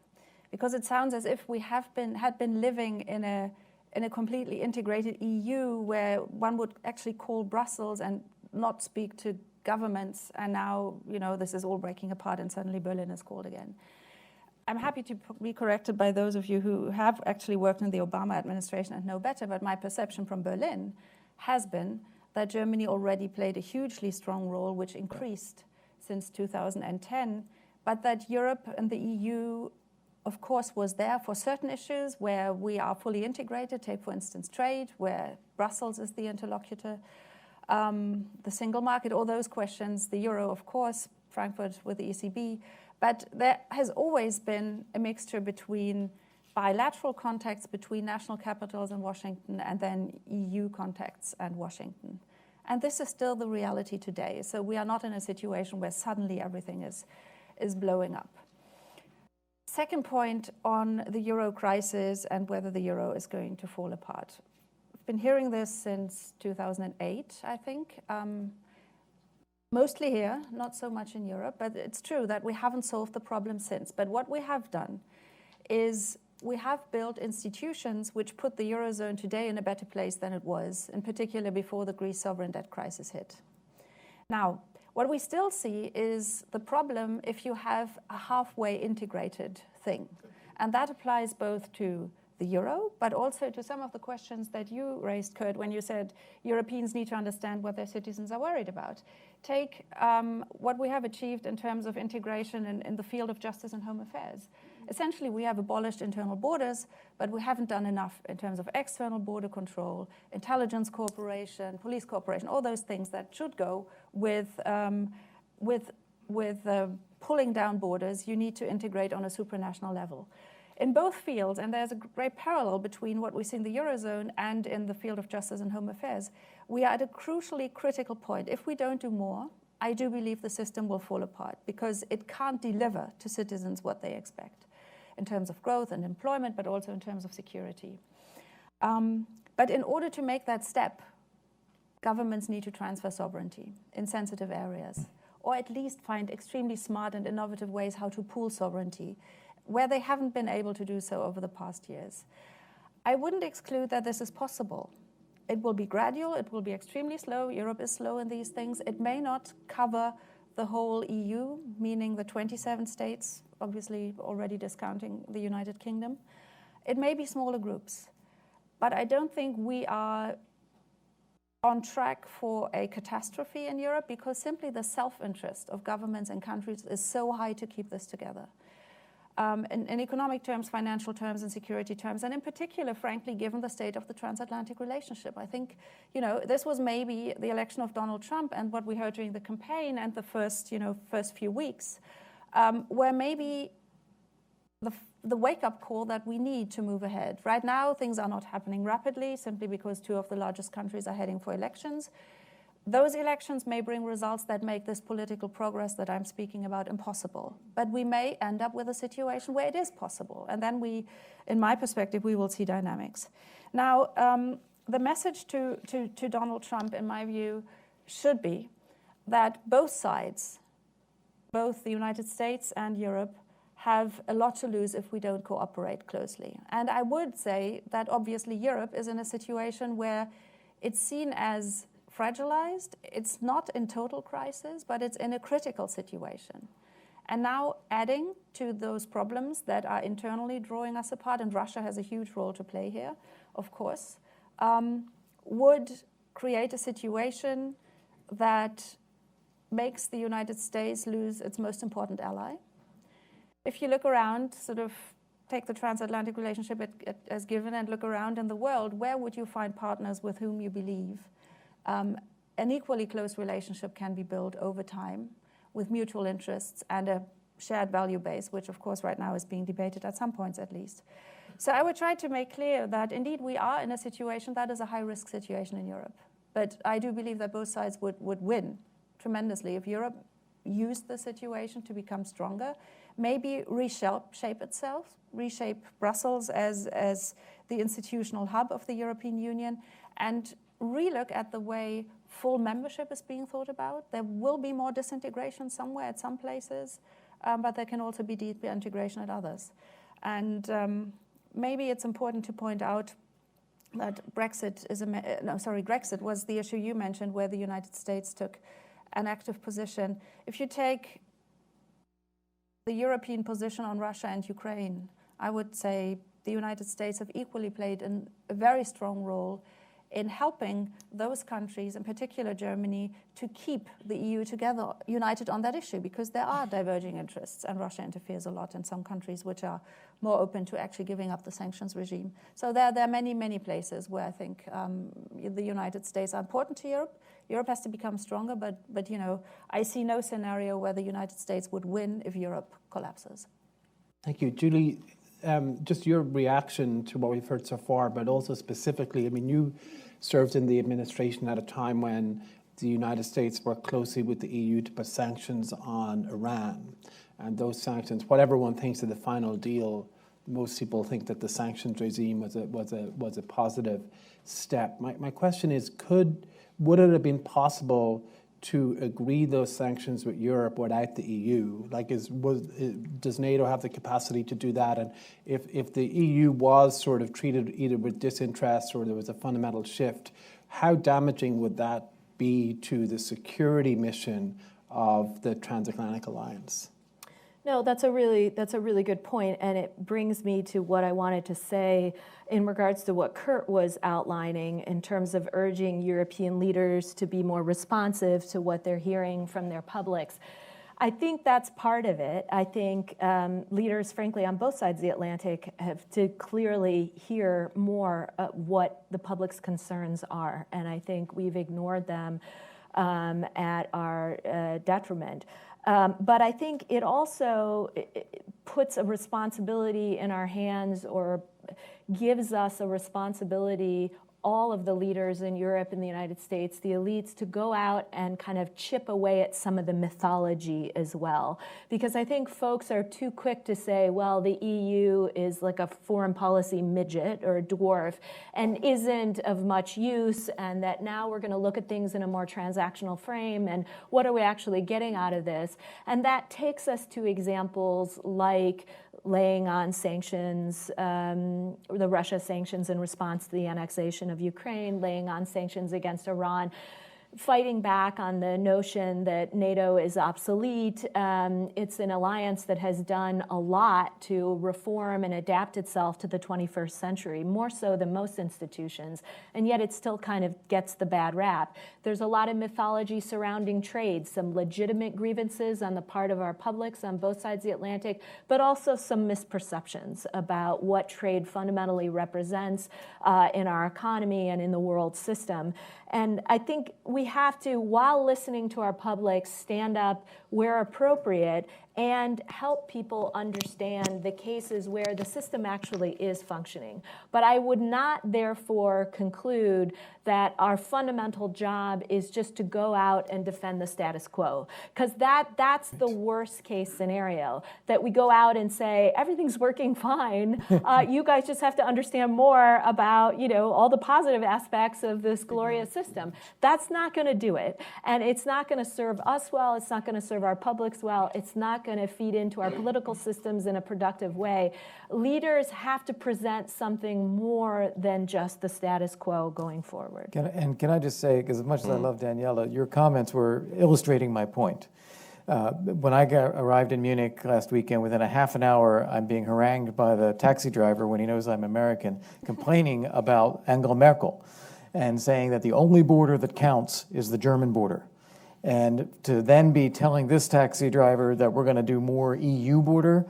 because it sounds as if we had been living in a completely integrated EU where one would actually call Brussels and not speak to governments, and now this is all breaking apart and suddenly Berlin is called again. I'm happy to be corrected by those of you who have actually worked in the Obama administration and know better, but my perception from Berlin has been that Germany already played a hugely strong role, which increased since 2010, but that Europe and the EU, of course, was there for certain issues where we are fully integrated. Take, for instance, trade, where Brussels is the interlocutor, the single market, all those questions, the euro, of course, Frankfurt with the ECB. But there has always been a mixture between bilateral contacts between national capitals and Washington and then EU contacts and Washington. And this is still the reality today. So we are not in a situation where suddenly everything is blowing up. Second point on the euro crisis and whether the euro is going to fall apart. I've been hearing this since 2008, I think. Mostly here, not so much in Europe, but it's true that we haven't solved the problem since. But what we have done is we have built institutions which put the Eurozone today in a better place than it was, in particular before the Greece sovereign debt crisis hit. Now, what we still see is the problem if you have a halfway integrated thing. And that applies both to the euro, but also to some of the questions that you raised, Kurt, when you said Europeans need to understand what their citizens are worried about. Take what we have achieved in terms of integration in the field of justice and home affairs. Essentially, we have abolished internal borders, but we haven't done enough in terms of external border control, intelligence cooperation, police cooperation, all those things that should go with pulling down borders. You need to integrate on a supranational level. In both fields, and there's a great parallel between what we see in the Eurozone and in the field of justice and home affairs, we are at a crucially critical point. If we don't do more, I do believe the system will fall apart because it can't deliver to citizens what they expect in terms of growth and employment, but also in terms of security. But in order to make that step, governments need to transfer sovereignty in sensitive areas, or at least find extremely smart and innovative ways how to pool sovereignty, where they haven't been able to do so over the past years. I wouldn't exclude that this is possible. It will be gradual, it will be extremely slow. Europe is slow in these things. It may not cover the whole EU, meaning the 27 states, obviously already discounting the United Kingdom. It may be smaller groups, but I don't think we are on track for a catastrophe in Europe because simply the self-interest of governments and countries is so high to keep this together. In economic terms, financial terms, and security terms, and in particular, frankly, given the state of the transatlantic relationship. I think, this was maybe the election of Donald Trump and what we heard during the campaign and the first few weeks, were maybe the wake-up call that we need to move ahead. Right now, things are not happening rapidly, simply because two of the largest countries are heading for elections. Those elections may bring results that make this political progress that I'm speaking about impossible. But we may end up with a situation where it is possible. And then in my perspective, we will see dynamics. Now, the message to Donald Trump, in my view, should be that both sides, both the United States and Europe, have a lot to lose if we don't cooperate closely. And I would say that obviously Europe is in a situation where it's seen as fragilized. It's not in total crisis, but it's in a critical situation. And now adding to those problems that are internally drawing us apart, and Russia has a huge role to play here, of course, would create a situation that makes the United States lose its most important ally. If you look around, sort of take the transatlantic relationship as given and look around in the world, where would you find partners with whom you believe an equally close relationship can be built over time with mutual interests and a shared value base, which of course right now is being debated at some points at least. So I would try to make clear that indeed we are in a situation that is a high-risk situation in Europe. But I do believe that both sides would win tremendously if Europe used the situation to become stronger, maybe reshape itself, reshape Brussels as the institutional hub of the European Union, and relook at the way full membership is being thought about. There will be more disintegration somewhere at some places, but there can also be deeper integration at others. And maybe it's important to point out that Grexit was the issue you mentioned, where the United States took an active position. If you take the European position on Russia and Ukraine, I would say the United States have equally played a very strong role in helping those countries, in particular Germany, to keep the EU together, united on that issue, because there are diverging interests, and Russia interferes a lot in some countries which are more open to actually giving up the sanctions regime. So there are many, many places where I think the United States are important to Europe. Europe has to become stronger, but you know, I see no scenario where the United States would win if Europe collapses. Thank you. Julie, just your reaction to what we've heard so far, but also specifically, I mean, you served in the administration at a time when the United States worked closely with the EU to put sanctions on Iran. And those sanctions, whatever one thinks of the final deal, most people think that the sanctions regime was a positive step. My question is, would it have been possible to agree those sanctions with Europe without the EU? Like, does NATO have the capacity to do that? And if the EU was sort of treated either with disinterest or there was a fundamental shift, how damaging would that be to the security mission of the Transatlantic Alliance? No, that's a really good point, and it brings me to what I wanted to say in regards to what Kurt was outlining in terms of urging European leaders to be more responsive to what they're hearing from their publics. I think that's part of it. I think leaders, frankly, on both sides of the Atlantic have to clearly hear more what the public's concerns are, and I think we've ignored them at our detriment. But I think it also puts a responsibility in our hands, or gives us a responsibility, all of the leaders in Europe and the United States, the elites, to go out and kind of chip away at some of the mythology as well. Because I think folks are too quick to say, well, the EU is like a foreign policy midget or a dwarf and isn't of much use, and that now we're going to look at things in a more transactional frame, and what are we actually getting out of this? And that takes us to examples like laying on sanctions, the Russia sanctions in response to the annexation of Ukraine, laying on sanctions against Iran, fighting back on the notion that NATO is obsolete. It's an alliance that has done a lot to reform and adapt itself to the 21st century, more so than most institutions, and yet it still kind of gets the bad rap. There's a lot of mythology surrounding trade, some legitimate grievances on the part of our publics on both sides of the Atlantic, but also some misperceptions about what trade fundamentally represents in our economy and in the world system. And I think we have to, while listening to our public, stand up where appropriate and help people understand the cases where the system actually is functioning. But I would not therefore conclude that our fundamental job is just to go out and defend the status quo, because that's the worst case scenario, that we go out and say, everything's working fine. You guys just have to understand more about, you know, all the positive aspects of this glorious system. That's not going to do it. And it's not going to serve us well. It's not going to serve our publics well. It's not going to feed into our political systems in a productive way. Leaders have to present something more than just the status quo going forward. Can I just say, because as much as I love Daniela, your comments were illustrating my point. When I arrived in Munich last weekend, within a half an hour, I'm being harangued by the taxi driver when he knows I'm American, complaining about Angela Merkel and saying that the only border that counts is the German border. And to then be telling this taxi driver that we're going to do more EU border,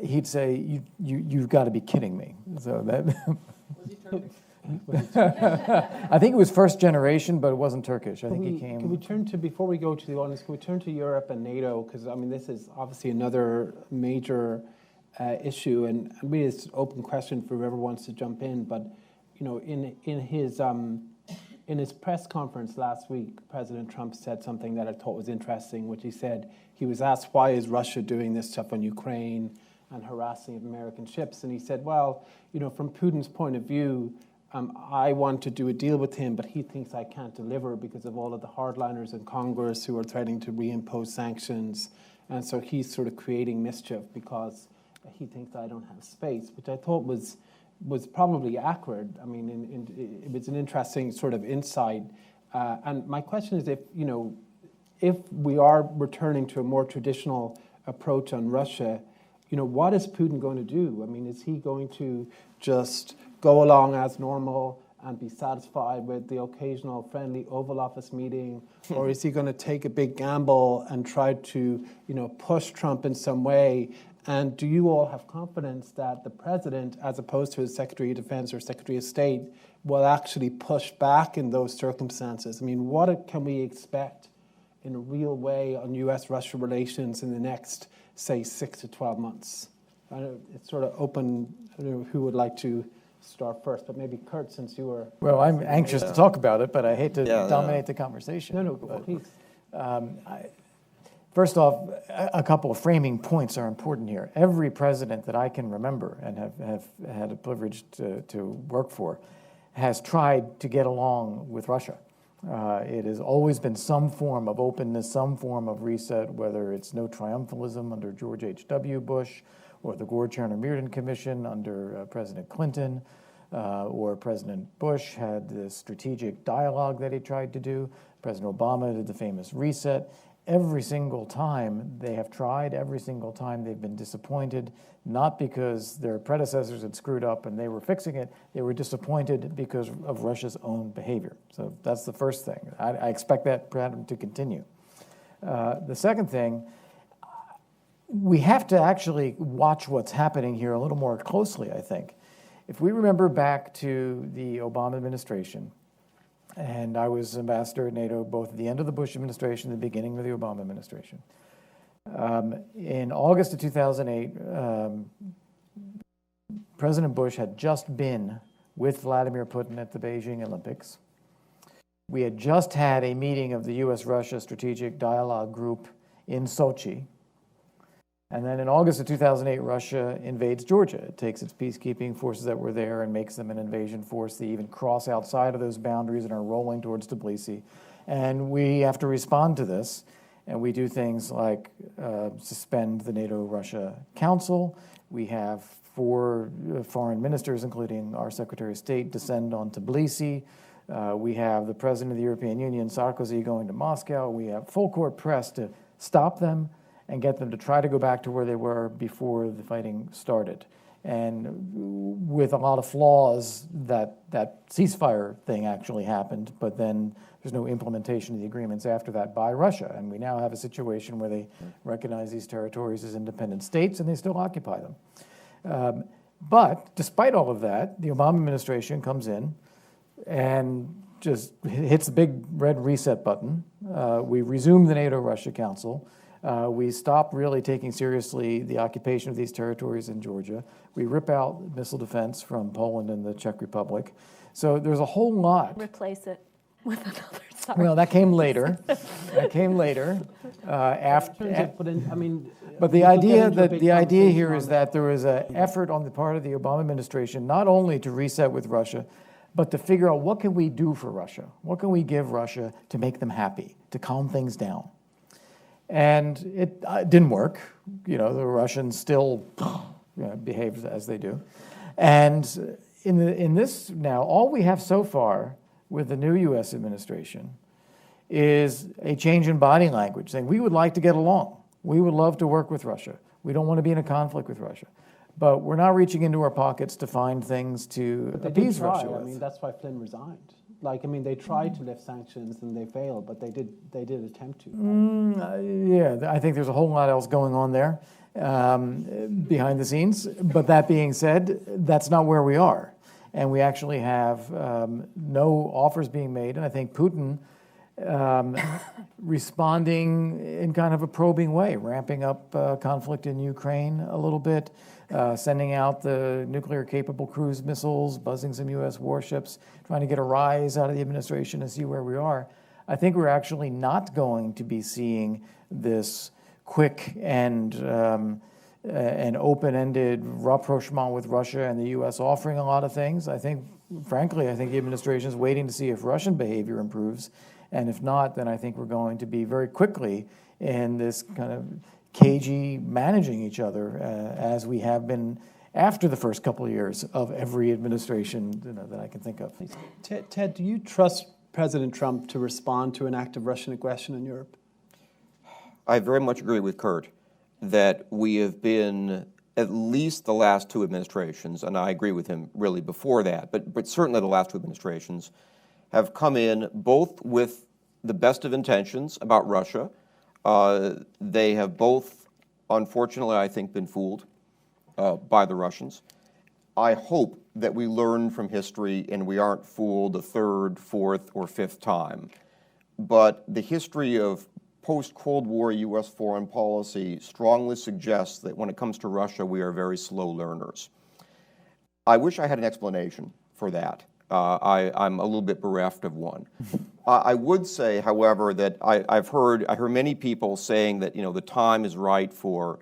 he'd say, you've got to be kidding me. So that I think it was first generation, but it wasn't Turkish. I think he came. Can we turn to, before we go to the audience, can we turn to Europe and NATO? Because, I mean, this is obviously another major issue, and really it's an open question for whoever wants to jump in. But, you know, in his press conference last week, President Trump said something that I thought was interesting, which he said, he was asked, why is Russia doing this stuff on Ukraine and harassing American ships? And he said, well, you know, from Putin's point of view, I want to do a deal with him, but he thinks I can't deliver because of all of the hardliners in Congress who are threatening to reimpose sanctions. And so he's sort of creating mischief because he thinks I don't have space, which I thought was probably accurate. I mean, it was an interesting sort of insight. And my question is, if we are returning to a more traditional approach on Russia, you know, what is Putin going to do? I mean, is he going to just go along as normal and be satisfied with the occasional friendly Oval Office meeting, or is he going to take a big gamble and try to, push Trump in some way? And do you all have confidence that the president, as opposed to his Secretary of Defense or Secretary of State, will actually push back in those circumstances? I mean, what can we expect in a real way on U.S.-Russia relations in the next, say, 6 to 12 months? It's sort of open. I don't know who would like to start first, but maybe Kurt, since you were... Well, I'm anxious to talk about it, but I hate to dominate the conversation. No, please. First off, a couple of framing points are important here. Every president that I can remember and have had a privilege to work for has tried to get along with Russia. It has always been some form of openness, some form of reset, whether it's no triumphalism under George H.W. Bush, or the Gore-Chernow-Mearden Commission under President Clinton, or President Bush had this strategic dialogue that he tried to do. President Obama did the famous reset. Every single time they have tried, every single time they've been disappointed, not because their predecessors had screwed up and they were fixing it, they were disappointed because of Russia's own behavior. So that's the first thing. I expect that pattern to continue. The second thing, we have to actually watch what's happening here a little more closely, I think. If we remember back to the Obama administration, and I was ambassador at NATO both at the end of the Bush administration and the beginning of the Obama administration. In August of 2008, President Bush had just been with Vladimir Putin at the Beijing Olympics. We had just had a meeting of the U.S.-Russia Strategic Dialogue Group in Sochi. And then in August of 2008, Russia invades Georgia. It takes its peacekeeping forces that were there and makes them an invasion force. They even cross outside of those boundaries and are rolling towards Tbilisi. And we have to respond to this. And we do things like suspend the NATO-Russia Council. We have 4 foreign ministers, including our Secretary of State, descend on Tbilisi. We have the President of the European Union, Sarkozy, going to Moscow. We have full court press to stop them and get them to try to go back to where they were before the fighting started. And with a lot of flaws, that ceasefire thing actually happened, but then there's no implementation of the agreements after that by Russia. And we now have a situation where they recognize these territories as independent states and they still occupy them. But despite all of that, the Obama administration comes in and just hits the big red reset button. We resume the NATO-Russia Council. We stop really taking seriously the occupation of these territories in Georgia. We rip out missile defense from Poland and the Czech Republic. So there's a whole lot. Replace it with another. Sorry. Well, that came later. That came later. But the idea here is that there was an effort on the part of the Obama administration not only to reset with Russia, but to figure out what can we do for Russia? What can we give Russia to make them happy, to calm things down? And it didn't work. The Russians still behaved as they do. And in this now, all we have so far with the new U.S. administration is a change in body language, saying we would like to get along. We would love to work with Russia. We don't want to be in a conflict with Russia. But we're not reaching into our pockets to find things to appease Russia with. I mean, that's why Flynn resigned. They tried to lift sanctions and they failed, but they did attempt to. I think there's a whole lot else going on there behind the scenes. But that being said, that's not where we are. And we actually have no offers being made. And I think Putin responding in kind of a probing way, ramping up conflict in Ukraine a little bit, sending out the nuclear-capable cruise missiles, buzzing some U.S. warships, trying to get a rise out of the administration and see where we are. I think we're actually not going to be seeing this quick and an open-ended rapprochement with Russia and the U.S. offering a lot of things. Frankly, I think the administration is waiting to see if Russian behavior improves. And if not, then I think we're going to be very quickly in this kind of cagey managing each other as we have been after the first couple of years of every administration that I can think of. Ted, do you trust President Trump to respond to an act of Russian aggression in Europe? I very much agree with Kurt that we have been at least the last two administrations, and I agree with him really before that, but certainly the last two administrations, have come in both with the best of intentions about Russia. They have both, unfortunately, I think, been fooled by the Russians. I hope that we learn from history and we aren't fooled a third, fourth, or fifth time. But the history of post-Cold War U.S. foreign policy strongly suggests that when it comes to Russia, we are very slow learners. I wish I had an explanation for that. I'm a little bit bereft of one. I would say, however, that I heard many people saying that the time is right for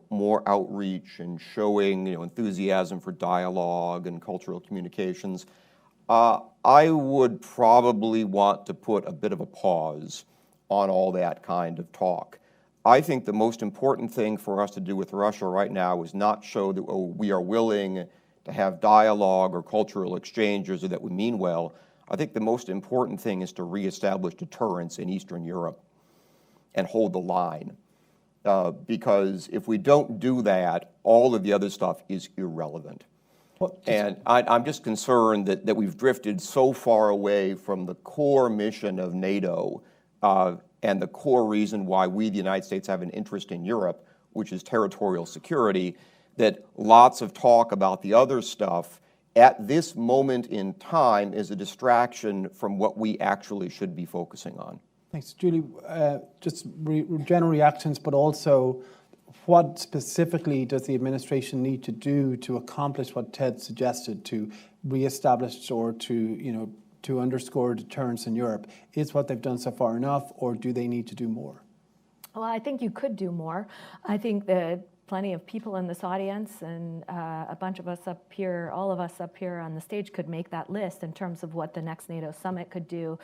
more outreach and showing enthusiasm for dialogue and cultural communications. I would probably want to put a bit of a pause on all that kind of talk. I think the most important thing for us to do with Russia right now is not show that we are willing to have dialogue or cultural exchanges or that we mean well. I think the most important thing is to reestablish deterrence in Eastern Europe and hold the line. Because if we don't do that, all of the other stuff is irrelevant. And I'm just concerned that we've drifted so far away from the core mission of NATO and the core reason why we, the United States, have an interest in Europe, which is territorial security, that lots of talk about the other stuff at this moment in time is a distraction from what we actually should be focusing on. Thanks, Julie. Just general reactions, but also what specifically does the administration need to do to accomplish what Ted suggested, to reestablish or to underscore deterrence in Europe? Is what they've done so far enough, or do they need to do more? Well, I think you could do more. I think that plenty of people in this audience and a bunch of us up here, all of us up here on the stage could make that list in terms of what the next NATO summit could do.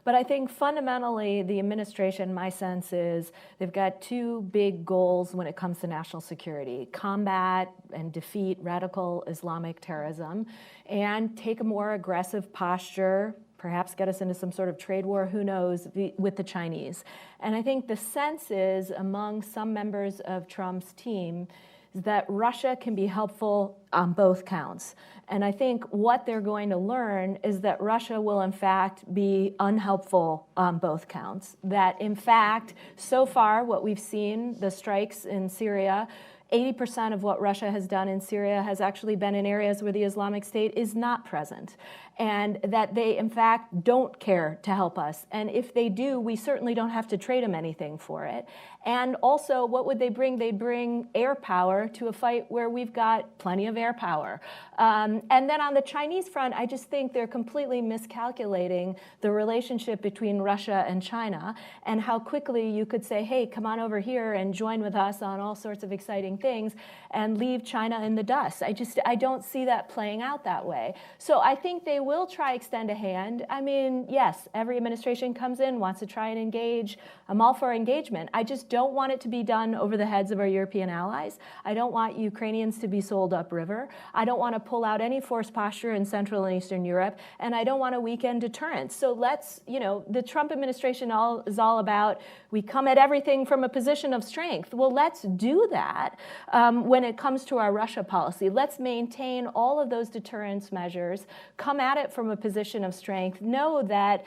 But I think fundamentally the administration, my sense is they've got two big goals when it comes to national security: combat and defeat radical Islamic terrorism, and take a more aggressive posture, perhaps get us into some sort of trade war, who knows, with the Chinese. And I think the sense is among some members of Trump's team that Russia can be helpful on both counts. And I think what they're going to learn is that Russia will in fact be unhelpful on both counts. That in fact, so far what we've seen, the strikes in Syria, 80% of what Russia has done in Syria has actually been in areas where the Islamic State is not present, and that they, in fact, don't care to help us. And if they do, we certainly don't have to trade them anything for it. And also, what would they bring? They'd bring air power to a fight where we've got plenty of air power. And then on the Chinese front, I just think they're completely miscalculating the relationship between Russia and China and how quickly you could say, hey, come on over here and join with us on all sorts of exciting things and leave China in the dust. I don't see that playing out that way. So I think they will try extend a hand. I mean, yes, every administration comes in, wants to try and engage. I'm all for engagement. I just don't want it to be done over the heads of our European allies. I don't want Ukrainians to be sold upriver. I don't want to pull out any forced posture in Central and Eastern Europe, and I don't want to weaken deterrence. So let's, the Trump administration is all about, we come at everything from a position of strength. Well, let's do that when it comes to our Russia policy. Let's maintain all of those deterrence measures, come at it from a position of strength, know that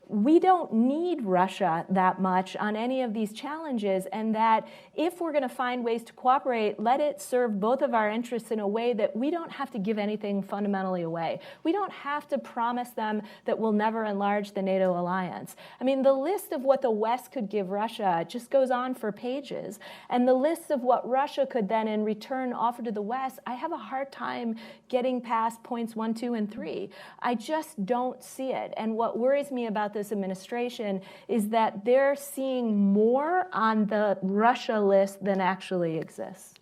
we don't need Russia that much on any of these challenges, and that if we're going to find ways to cooperate, let it serve both of our interests in a way that we don't have to give anything fundamentally away. We don't have to promise them that we'll never enlarge the NATO alliance. I mean, the list of what the West could give Russia just goes on for pages, and the list of what Russia could then in return offer to the West, I have a hard time getting past points 1, 2, and 3. I just don't see it. And what worries me about this administration is that they're seeing more on the Russia list than actually exists.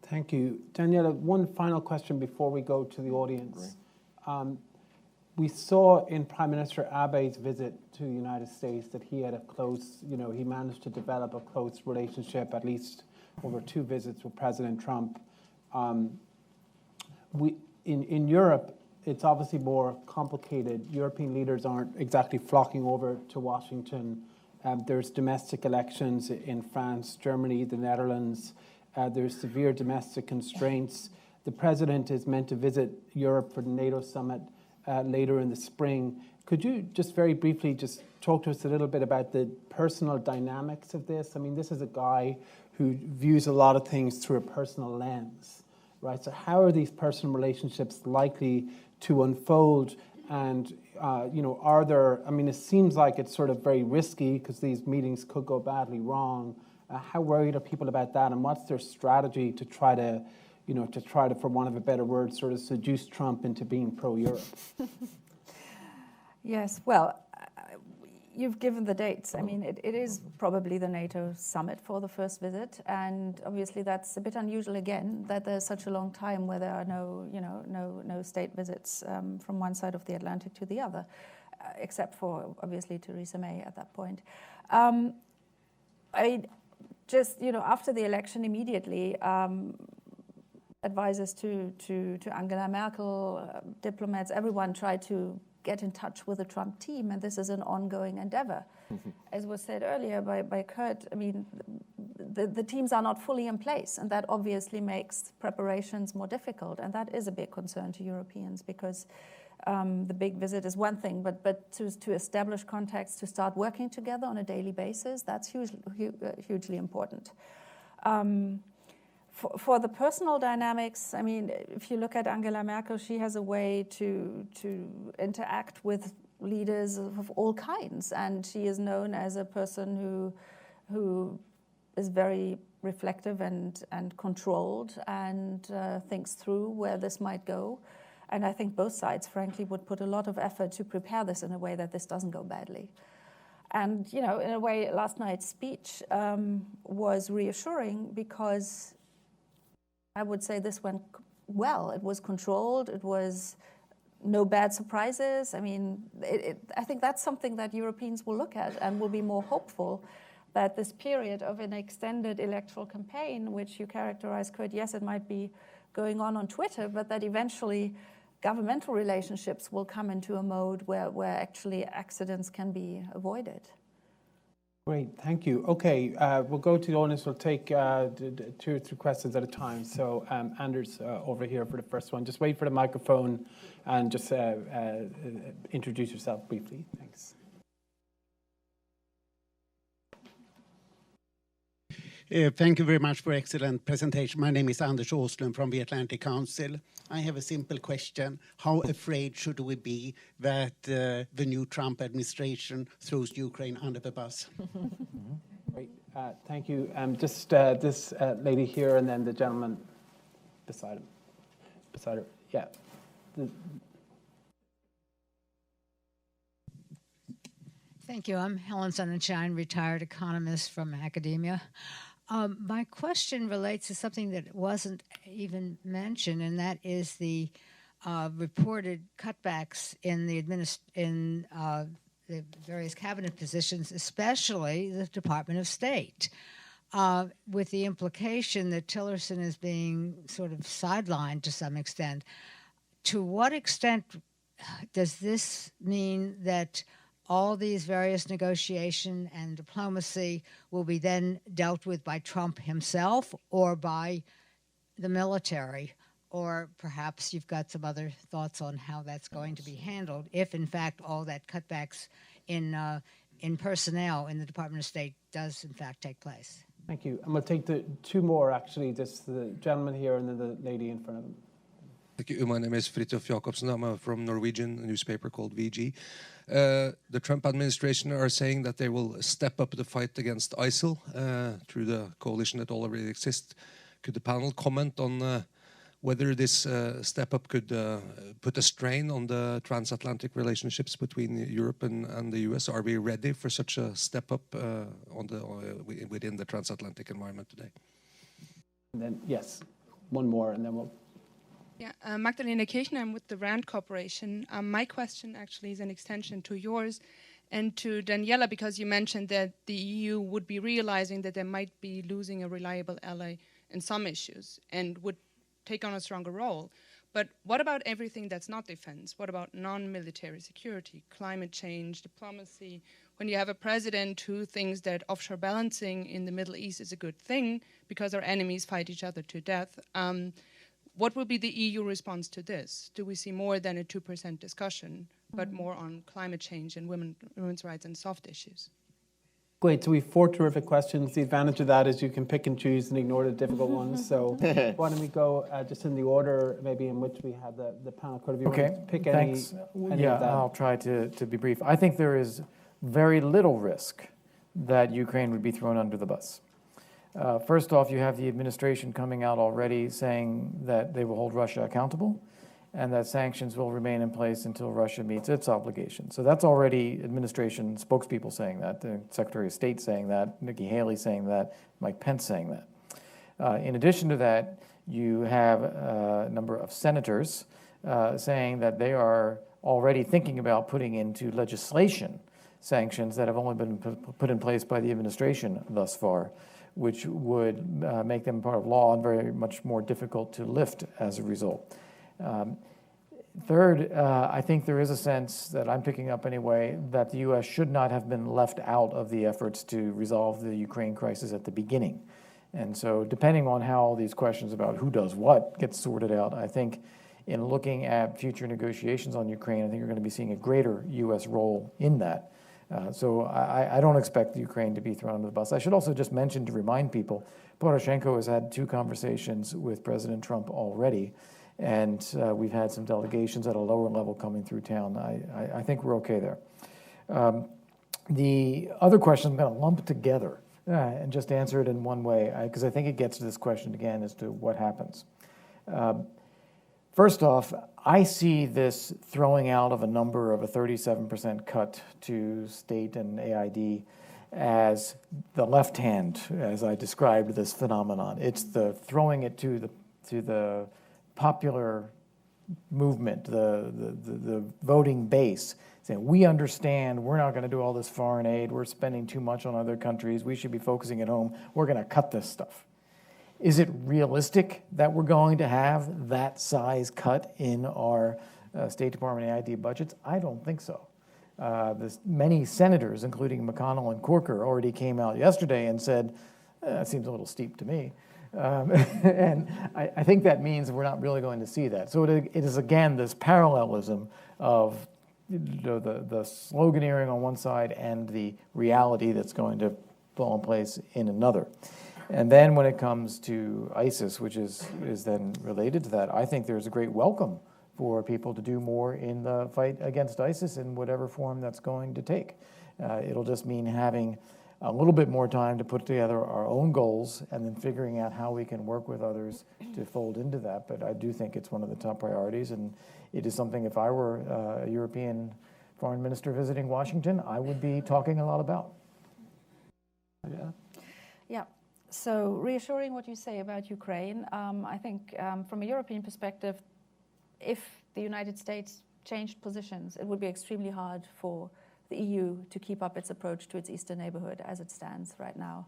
Thank you. Daniela, one final question before we go to the audience. We saw in Prime Minister Abe's visit to the United States that he had a close, he managed to develop a close relationship, at least over 2 visits with President Trump. In Europe, it's obviously more complicated. European leaders aren't exactly flocking over to Washington. There's domestic elections in France, Germany, the Netherlands. There's severe domestic constraints. The president is meant to visit Europe for the NATO summit later in the spring. Could you just very briefly just talk to us a little bit about the personal dynamics of this? I mean, this is a guy who views a lot of things through a personal lens, right? So how are these personal relationships likely to unfold? And, are there, I mean, it seems like it's sort of very risky because these meetings could go badly wrong. How worried are people about that? And what's their strategy to try to, for want of a better word, sort of seduce Trump into being pro-Europe? Yes, well, you've given the dates. I mean, it is probably the NATO summit for the first visit, and obviously that's a bit unusual again that there's such a long time where there are no state visits from one side of the Atlantic to the other, except for obviously Theresa May at that point. Just after the election, immediately. Advisors to Angela Merkel, diplomats, everyone tried to get in touch with the Trump team, and this is an ongoing endeavor. Mm-hmm. As was said earlier by Kurt, I mean, the teams are not fully in place, and that obviously makes preparations more difficult, and that is a big concern to Europeans because the big visit is one thing, but to establish contacts, to start working together on a daily basis, that's hugely important. For the personal dynamics, I mean, if you look at Angela Merkel, she has a way to interact with leaders of all kinds, and she is known as a person who is very reflective and controlled and thinks through where this might go. And I think both sides, frankly, would put a lot of effort to prepare this in a way that this doesn't go badly. And, in a way, last night's speech was reassuring because I would say this went well. It was controlled. It was no bad surprises. I mean, I think that's something that Europeans will look at and will be more hopeful that this period of an extended electoral campaign, which you characterize, Kurt, yes, it might be going on Twitter, but that eventually governmental relationships will come into a mode where actually accidents can be avoided. Great, thank you. Okay, we'll go to the audience. We'll take 2 or 3 questions at a time. So Anders over here for the first one. Just wait for the microphone and just introduce yourself briefly. Thanks. Thank you very much for excellent presentation. My name is Anders Åslund from the Atlantic Council. I have a simple question. How afraid should we be that the new Trump administration throws Ukraine under the bus? Great, thank you. Just this lady here and then the gentleman beside her. Yeah. Thank you. I'm Helen Sonnenschein, retired economist from academia. My question relates to something that wasn't even mentioned, and that is the reported cutbacks in the various cabinet positions, especially the Department of State, with the implication that Tillerson is being sort of sidelined to some extent. To what extent does this mean that all these various negotiation and diplomacy will be then dealt with by Trump himself or by the military? Or perhaps you've got some other thoughts on how that's going to be handled if, in fact, all that cutbacks in personnel in the Department of State does, in fact, take place. Thank you. I'm going to take the 2 more, actually, just the gentleman here and then the lady in front of him. Thank you. My name is Fridtjof Jacobsen. I'm from a Norwegian newspaper called VG. The Trump administration are saying that they will step up the fight against ISIL through the coalition that already exists. Could the panel comment on whether this step up could put a strain on the transatlantic relationships between Europe and the US? Are we ready for such a step up within the transatlantic environment today? And then, yes, one more, and then we'll... Yeah, Magdalena Kirchner, I'm with the RAND Corporation. My question actually is an extension to yours and to Daniela, because you mentioned that the EU would be realizing that they might be losing a reliable ally in some issues and would take on a stronger role. But what about everything that's not defense? What about non-military security, climate change, diplomacy? When you have a president who thinks that offshore balancing in the Middle East is a good thing because our enemies fight each other to death, what will be the EU response to this? Do we see more than a 2% discussion, but more on climate change and women's rights and soft issues? Great, so we have 4 terrific questions. The advantage of that is you can pick and choose and ignore the difficult ones. So why don't we go just in the order maybe in which we have the panel. Could you want to pick thanks. any of that? I'll try to be brief. I think there is very little risk that Ukraine would be thrown under the bus. First off, you have the administration coming out already saying that they will hold Russia accountable and that sanctions will remain in place until Russia meets its obligations. So that's already administration spokespeople saying that, the Secretary of State saying that, Nikki Haley saying that, Mike Pence saying that. In addition to that, you have a number of senators saying that they are already thinking about putting into legislation sanctions that have only been put in place by the administration thus far, which would make them part of law and very much more difficult to lift as a result. Third, I think there is a sense that I'm picking up anyway that the U.S. should not have been left out of the efforts to resolve the Ukraine crisis at the beginning. And so depending on how all these questions about who does what gets sorted out, I think in looking at future negotiations on Ukraine, I think you're going to be seeing a greater U.S. role in that. So I don't expect Ukraine to be thrown under the bus. I should also just mention to remind people, Poroshenko has had 2 conversations with President Trump already, and we've had some delegations at a lower level coming through town. I think we're okay there. The other question I'm going to lump together and just answer it in one way, because I think it gets to this question again as to what happens. First off, I see this throwing out of a number of a 37% cut to state and AID as the left hand, as I described this phenomenon. It's the throwing it to the popular movement, the voting base, saying, we understand we're not going to do all this foreign aid, we're spending too much on other countries, we should be focusing at home, we're going to cut this stuff. Is it realistic that we're going to have that size cut in our State Department AID budgets? I don't think so. Many senators, including McConnell and Corker, already came out yesterday and said, that seems a little steep to me. And I think that means we're not really going to see that. So it is, again, this parallelism of the sloganeering on one side and the reality that's going to fall in place in another. And then when it comes to ISIS, which is then related to that, I think there's a great welcome for people to do more in the fight against ISIS in whatever form that's going to take. It'll just mean having a little bit more time to put together our own goals and then figuring out how we can work with others to fold into that. But I do think it's one of the top priorities, and it is something, if I were a European foreign minister visiting Washington, I would be talking a lot about. Yeah. So reassuring what you say about Ukraine, I think from a European perspective, if the United States changed positions, it would be extremely hard for the EU to keep up its approach to its eastern neighborhood as it stands right now.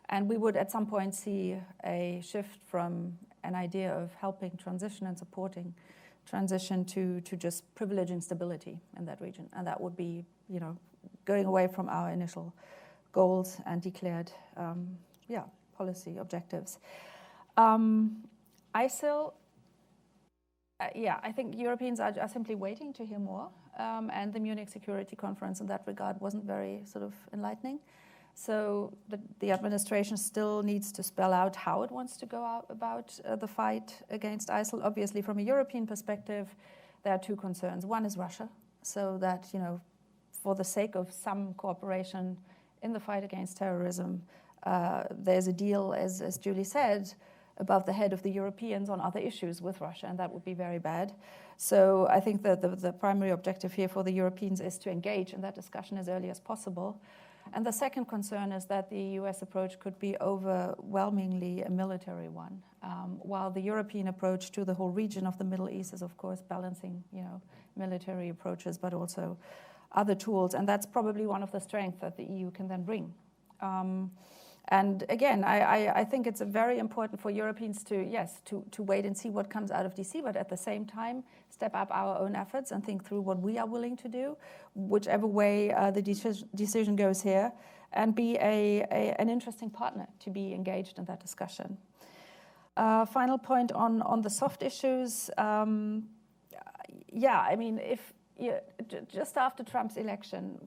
And we would at some point see a shift from an idea of helping transition and supporting transition to just privileging stability in that region. And that would be, going away from our initial goals and declared, policy objectives. ISIL, I think Europeans are simply waiting to hear more. And the Munich Security Conference in that regard wasn't very sort of enlightening. So the administration still needs to spell out how it wants to go out about the fight against ISIL. Obviously, from a European perspective, there are 2 concerns. One is Russia, so that, for the sake of some cooperation in the fight against terrorism, there's a deal, as Julie said, above the head of the Europeans on other issues with Russia, and that would be very bad. So I think that the primary objective here for the Europeans is to engage in that discussion as early as possible. And the second concern is that the US approach could be overwhelmingly a military one, while the European approach to the whole region of the Middle East is, of course, balancing, military approaches, but also other tools. And that's probably one of the strengths that the EU can then bring. And again, I think it's very important for Europeans to wait and see what comes out of DC, but at the same time, step up our own efforts and think through what we are willing to do, whichever way the decision goes here, and be an interesting partner to be engaged in that discussion. Final point on the soft issues. Just after Trump's election,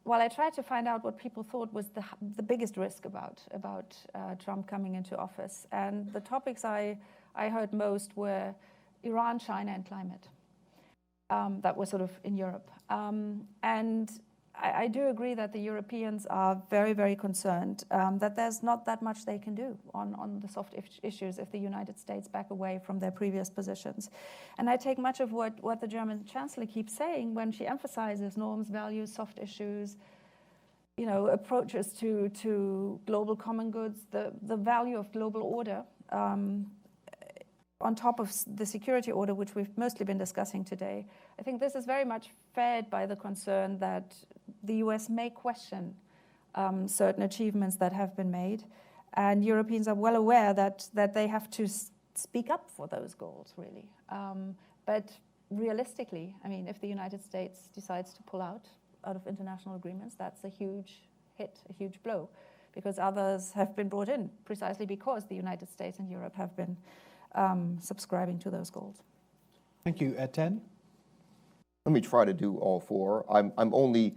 while I tried to find out what people thought was the biggest risk about Trump coming into office, and the topics I heard most were Iran, China, and climate. That was sort of in Europe. And I do agree that the Europeans are very, very concerned that there's not that much they can do on the soft issues if the United States back away from their previous positions. And I take much of what the German Chancellor keeps saying when she emphasizes norms, values, soft issues, approaches to global common goods, the value of global order on top of the security order, which we've mostly been discussing today. I think this is very much fed by the concern that the US may question certain achievements that have been made. And Europeans are well aware that they have to speak up for those goals, really. But realistically, if the United States decides to pull out of international agreements, that's a huge hit, a huge blow, because others have been brought in precisely because the United States and Europe have been subscribing to those goals. Thank you. Etienne? Let me try to do all four. I'm only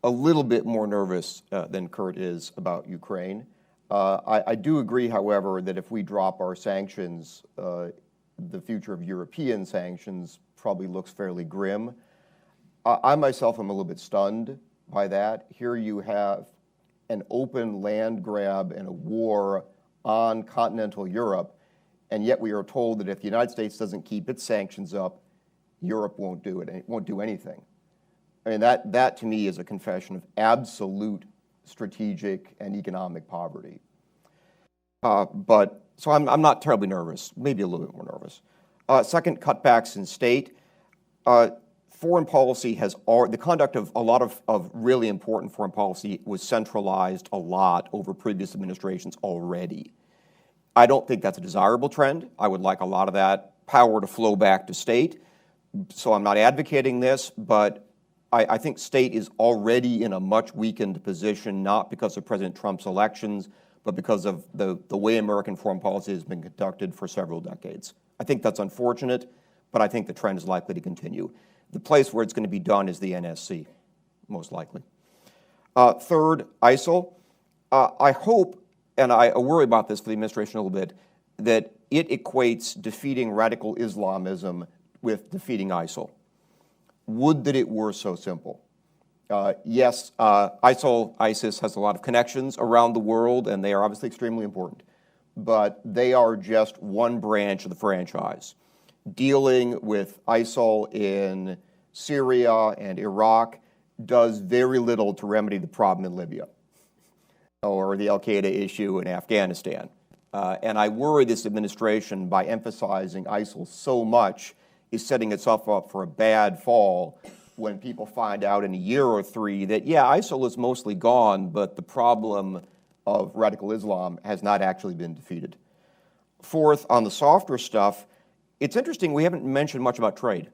a little bit more nervous than Kurt is about Ukraine. I do agree, however, that if we drop our sanctions, the future of European sanctions probably looks fairly grim. I myself am a little bit stunned by that. Here you have an open land grab and a war on continental Europe, and yet we are told that if the United States doesn't keep its sanctions up, Europe won't do it. It won't do anything. That to me is a confession of absolute strategic and economic poverty. So I'm not terribly nervous, maybe a little bit more nervous. Second, cutbacks in state. Foreign policy the conduct of a lot of really important foreign policy was centralized a lot over previous administrations already. I don't think that's a desirable trend. I would like a lot of that power to flow back to state. So I'm not advocating this, but I think state is already in a much weakened position, not because of President Trump's elections, but because of the way American foreign policy has been conducted for several decades. I think that's unfortunate, but I think the trend is likely to continue. The place where it's going to be done is the NSC, most likely. Third, ISIL. I hope, and I worry about this for the administration a little bit, that it equates defeating radical Islamism with defeating ISIL. Would that it were so simple. Yes, ISIS has a lot of connections around the world, and they are obviously extremely important. But they are just one branch of the franchise. Dealing with ISIL in Syria and Iraq does very little to remedy the problem in Libya or the al-Qaeda issue in Afghanistan. And I worry this administration, by emphasizing ISIL so much, is setting itself up for a bad fall when people find out in a year or three that, yeah, ISIL is mostly gone, but the problem of radical Islam has not actually been defeated. Fourth, on the softer stuff, it's interesting, we haven't mentioned much about trade.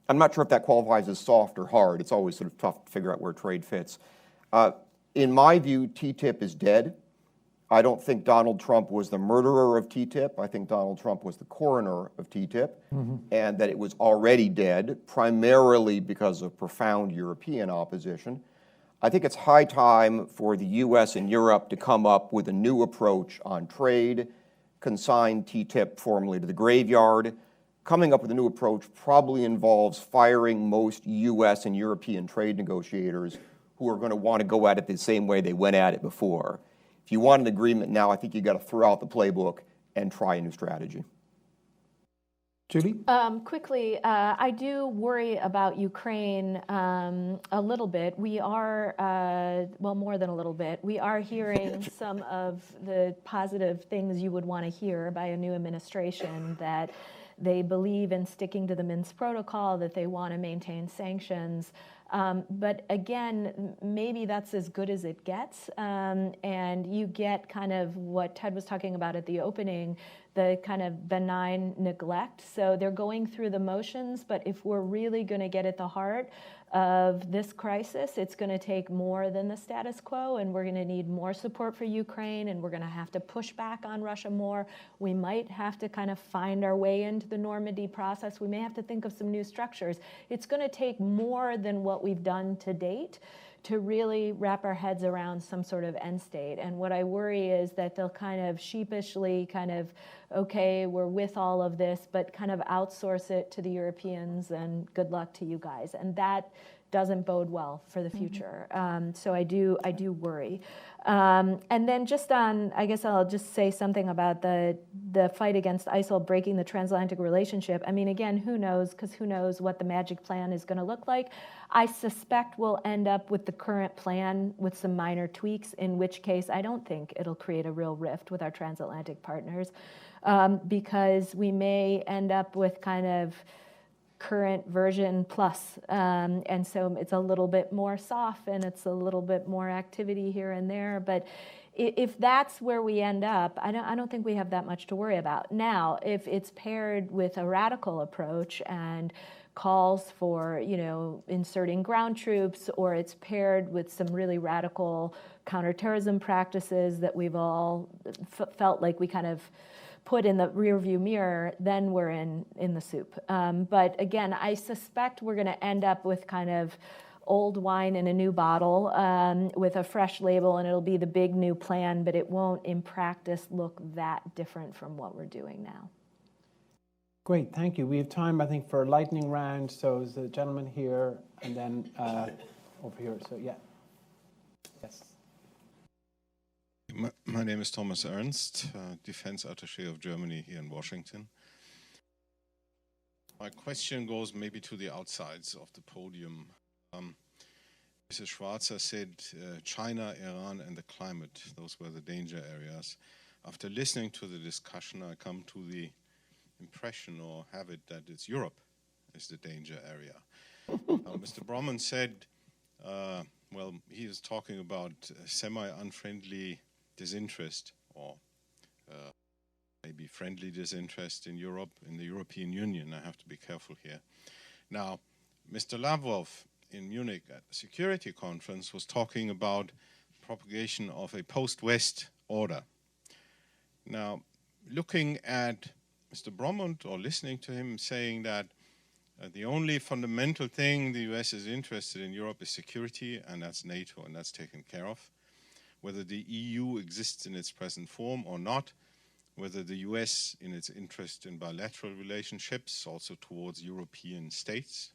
I'm not sure if that qualifies as soft or hard. It's always sort of tough to figure out where trade fits. In my view, TTIP is dead. I don't think Donald Trump was the murderer of TTIP. I think Donald Trump was the coroner of TTIP, and that it was already dead, primarily because of profound European opposition. I think it's high time for the US and Europe to come up with a new approach on trade, consign TTIP formally to the graveyard. Coming up with a new approach probably involves firing most US and European trade negotiators who are going to want to go at it the same way they went at it before. If you want an agreement now, I think you've got to throw out the playbook and try a new strategy. Julie? Quickly, I do worry about Ukraine a little bit. We are, well, more than a little bit. We are hearing some of the positive things you would want to hear by a new administration, that they believe in sticking to the Minsk protocol, that they want to maintain sanctions. But again, maybe that's as good as it gets. And you get kind of what Ted was talking about at the opening, the kind of benign neglect. So they're going through the motions, but if we're really going to get at the heart of this crisis, it's going to take more than the status quo, and we're going to need more support for Ukraine, and we're going to have to push back on Russia more. We might have to kind of find our way into the Normandy process. We may have to think of some new structures. It's going to take more than what we've done to date to really wrap our heads around some sort of end state. And what I worry is that they'll kind of sheepishly okay, we're with all of this, but kind of outsource it to the Europeans, and good luck to you guys. And that doesn't bode well for the future. So I do worry. And then just on, I guess I'll just say something about the fight against ISIL breaking the transatlantic relationship. I mean, again, who knows? Because who knows what the magic plan is going to look like. I suspect we'll end up with the current plan with some minor tweaks, in which case I don't think it'll create a real rift with our transatlantic partners, because we may end up with kind of current version plus. And so it's a little bit more soft, and it's a little bit more activity here and there. But if that's where we end up, I don't think we have that much to worry about. Now, if it's paired with a radical approach and calls for, inserting ground troops, or it's paired with some really radical counterterrorism practices that we've all felt like we kind of put in the rearview mirror, then we're in the soup. But again, I suspect we're going to end up with kind of old wine in a new bottle, with a fresh label, and it'll be the big new plan, but it won't in practice look that different from what we're doing now. Great, thank you. We have time, I think, for a lightning round. So there's a gentleman here, and then over here. So yeah. Yes. My name is Thomas Ernst, Defense Attaché of Germany here in Washington. My question goes maybe to the outsides of the podium. Mrs. Schwarzer said China, Iran, and the climate, those were the danger areas. After listening to the discussion, I come to the impression or habit that it's Europe is the danger area. Mr. Broman said, well, he was talking about semi-unfriendly disinterest, or maybe friendly disinterest in Europe, in the European Union. I have to be careful here. Now, Mr. Lavrov in Munich at the security conference was talking about propagation of a post-West order. Now, looking at Mr. Bromont, or listening to him saying that the only fundamental thing the US is interested in Europe is security, and that's NATO, and that's taken care of. Whether the EU exists in its present form or not, whether the US in its interest in bilateral relationships, also towards European states,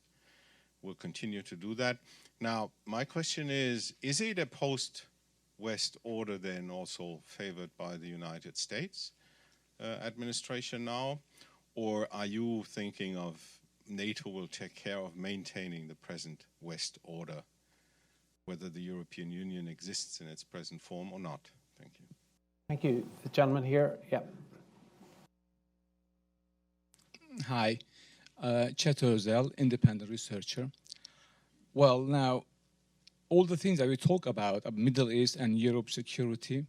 will continue to do that. Now, my question is it a post-West order then also favored by the United States administration now? Or are you thinking of NATO will take care of maintaining the present West order, whether the European Union exists in its present form or not? Thank you. Thank you. The gentleman here, yeah. Hi, Chet Özel, independent researcher. Well, now, all the things that we talk about Middle East and Europe security,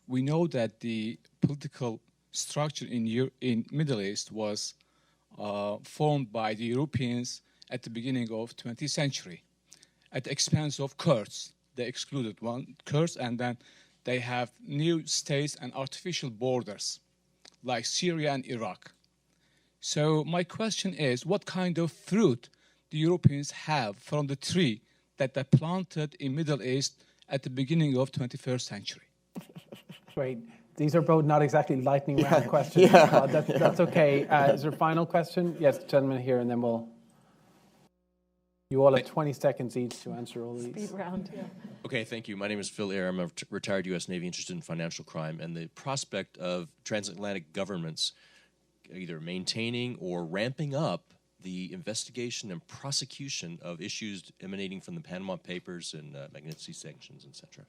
we know that the political structure in Middle East was formed by the Europeans at the beginning of 20th century at the expense of Kurds. They excluded Kurds, and then they have new states and artificial borders like Syria and Iraq. So my question is, what kind of fruit the Europeans have from the tree that they planted in Middle East at the beginning of 21st century? Great. These are both not exactly lightning round questions. That's okay. Is there a final question? Yes, gentleman here, and then you all have 20 seconds each to answer all these. Speed round, yeah. Okay, thank you. My name is Phil Ayer. I'm a retired U.S. Navy interested in financial crime, and the prospect of transatlantic governments either maintaining or ramping up the investigation and prosecution of issues emanating from the Panama Papers and Magnitsky sanctions, etc.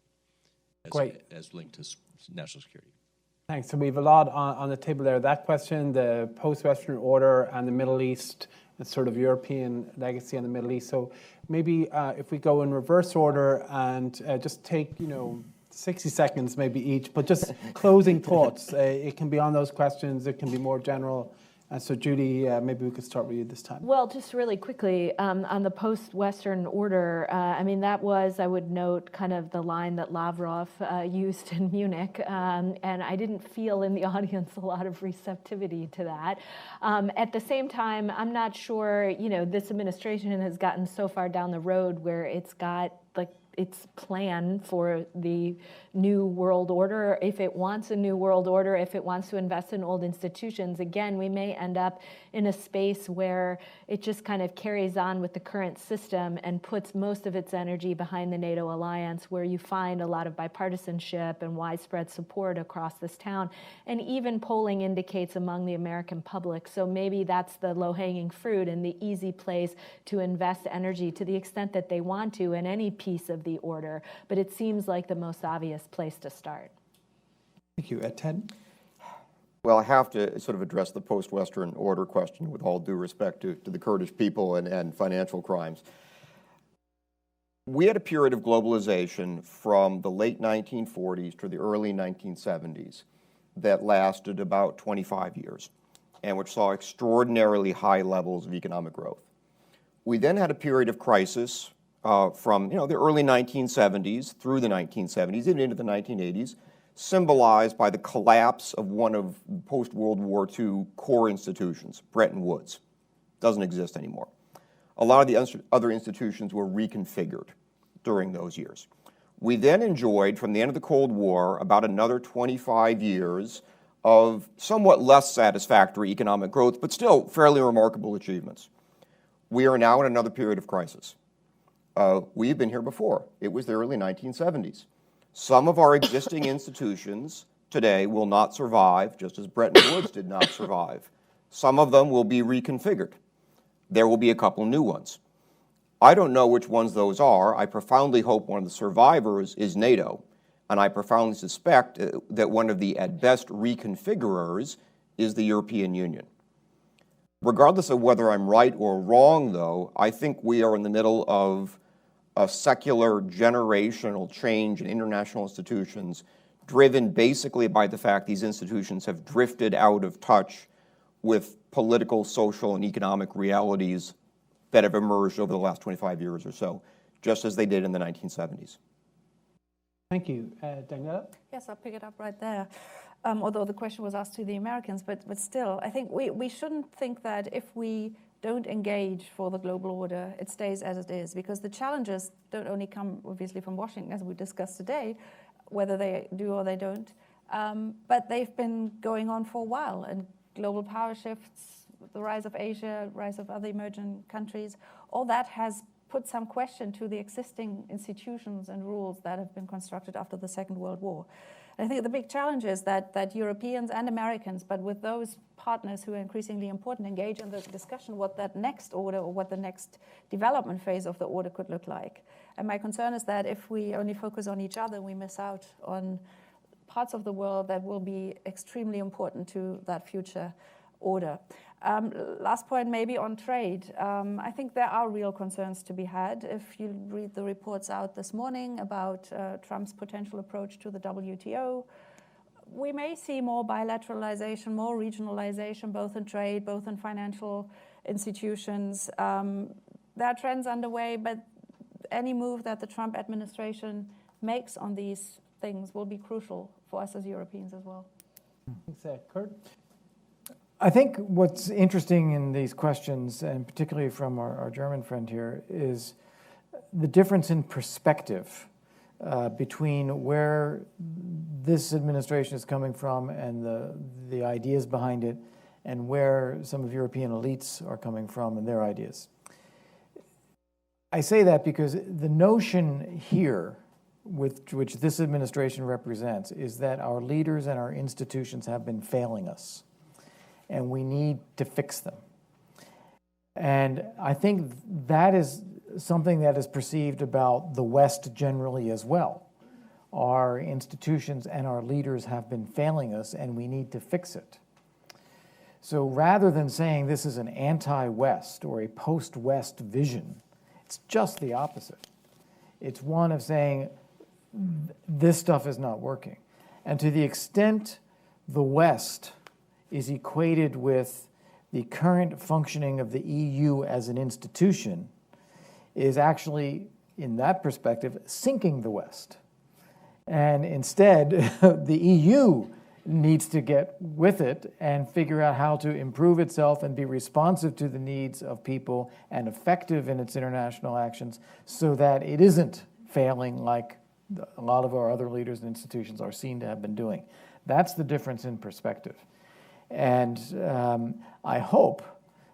Great. As linked to national security. Thanks. So we have a lot on the table there. That question, the post-Western order and the Middle East, and sort of European legacy in the Middle East. So maybe if we go in reverse order and just take, 60 seconds maybe each, but just closing thoughts. It can be on those questions. It can be more general. So Judy, maybe we could start with you this time. Well, just really quickly, on the post-Western order, that was, I would note, kind of the line that Lavrov used in Munich, and I didn't feel in the audience a lot of receptivity to that. At the same time, I'm not sure, this administration has gotten so far down the road where it's got, its plan for the new world order. If it wants a new world order, if it wants to invest in old institutions, again, we may end up in a space where it just kind of carries on with the current system and puts most of its energy behind the NATO alliance, where you find a lot of bipartisanship and widespread support across this town. And even polling indicates among the American public. So maybe that's the low-hanging fruit and the easy place to invest energy to the extent that they want to in any piece of the order. But it seems like the most obvious place to start. Thank you. Ted? Well, I have to sort of address the post-Western order question with all due respect to the Kurdish people and financial crimes. We had a period of globalization from the late 1940s to the early 1970s that lasted about 25 years and which saw extraordinarily high levels of economic growth. We then had a period of crisis from the early 1970s through the 1970s, even into the 1980s, symbolized by the collapse of one of post-World War II core institutions, Bretton Woods. Doesn't exist anymore. A lot of the other institutions were reconfigured during those years. We then enjoyed, from the end of the Cold War, about another 25 years of somewhat less satisfactory economic growth, but still fairly remarkable achievements. We are now in another period of crisis. We've been here before. It was the early 1970s. Some of our existing institutions today will not survive, just as Bretton Woods did not survive. Some of them will be reconfigured. There will be a couple new ones. I don't know which ones those are. I profoundly hope one of the survivors is NATO, and I profoundly suspect that one of the, at best, reconfigurers is the European Union. Regardless of whether I'm right or wrong, though, I think we are in the middle of a secular generational change in international institutions, driven basically by the fact these institutions have drifted out of touch with political, social, and economic realities that have emerged over the last 25 years or so, just as they did in the 1970s. Thank you. Daniela? Yes, I'll pick it up right there. Although the question was asked to the Americans, but still, I think we shouldn't think that if we don't engage for the global order, it stays as it is, because the challenges don't only come, obviously, from Washington, as we discussed today, whether they do or they don't, but they've been going on for a while, and global power shifts, the rise of Asia, rise of other emerging countries, all that has put some question to the existing institutions and rules that have been constructed after the Second World War. I think the big challenge is that Europeans and Americans, but with those partners who are increasingly important, engage in the discussion what that next order or what the next development phase of the order could look like. And my concern is that if we only focus on each other, we miss out on parts of the world that will be extremely important to that future order. Last point, maybe on trade. I think there are real concerns to be had. If you read the reports out this morning about Trump's potential approach to the WTO, we may see more bilateralization, more regionalization, both in trade, both in financial institutions. There are trends underway, but any move that the Trump administration makes on these things will be crucial for us as Europeans as well. Thanks, Kurt. I think what's interesting in these questions, and particularly from our German friend here, is the difference in perspective between where this administration is coming from and the ideas behind it, and where some of European elites are coming from and their ideas. I say that because the notion here, which this administration represents, is that our leaders and our institutions have been failing us, and we need to fix them. And I think that is something that is perceived about the West generally as well. our institutions and our leaders have been failing us and we need to fix it. So rather than saying this is an anti-West or a post-West vision, it's just the opposite. It's one of saying this stuff is not working. And to the extent the West is equated with the current functioning of the EU as an institution, is actually, in that perspective, sinking the West. And instead, the EU needs to get with it and figure out how to improve itself and be responsive to the needs of people and effective in its international actions so that it isn't failing like a lot of our other leaders and institutions are seen to have been doing. That's the difference in perspective. And I hope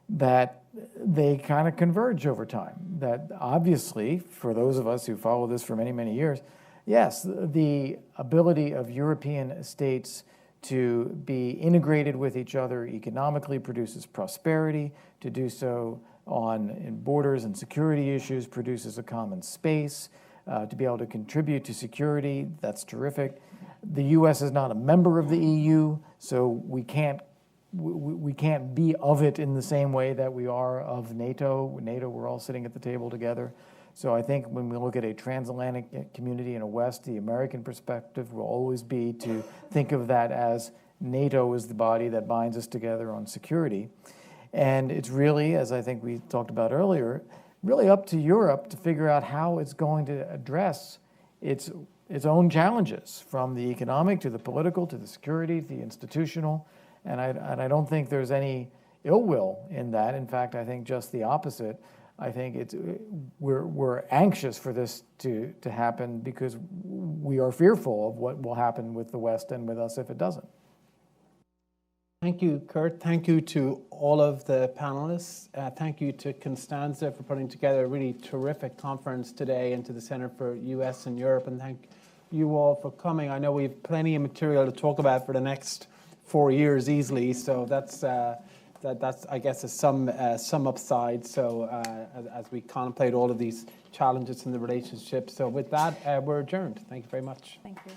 that they kind of converge over time. That obviously, for those of us who follow this for many, many years, yes, the ability of European states to be integrated with each other economically produces prosperity. To do so in borders and security issues produces a common space. To be able to contribute to security, that's terrific. The U.S. is not a member of the EU, so we can't be of it in the same way that we are of NATO. NATO, we're all sitting at the table together. So I think when we look at a transatlantic community in a West, the American perspective will always be to think of that as NATO is the body that binds us together on security. And it's really, as I think we talked about earlier, really up to Europe to figure out how it's going to address its own challenges, from the economic to the political to the security, the institutional. And I don't think there's any ill will in that. In fact, I think just the opposite. I think we're anxious for this to happen because we are fearful of what will happen with the West and with us if it doesn't. Thank you, Kurt. Thank you to all of the panelists. Thank you to Constanza for putting together a really terrific conference today, and to the Center for US and Europe. And thank you all for coming. I know we have plenty of material to talk about for the next 4 years easily. So that's I guess some upside. So as we contemplate all of these challenges in the relationship. So with that, we're adjourned. Thank you very much. Thank you.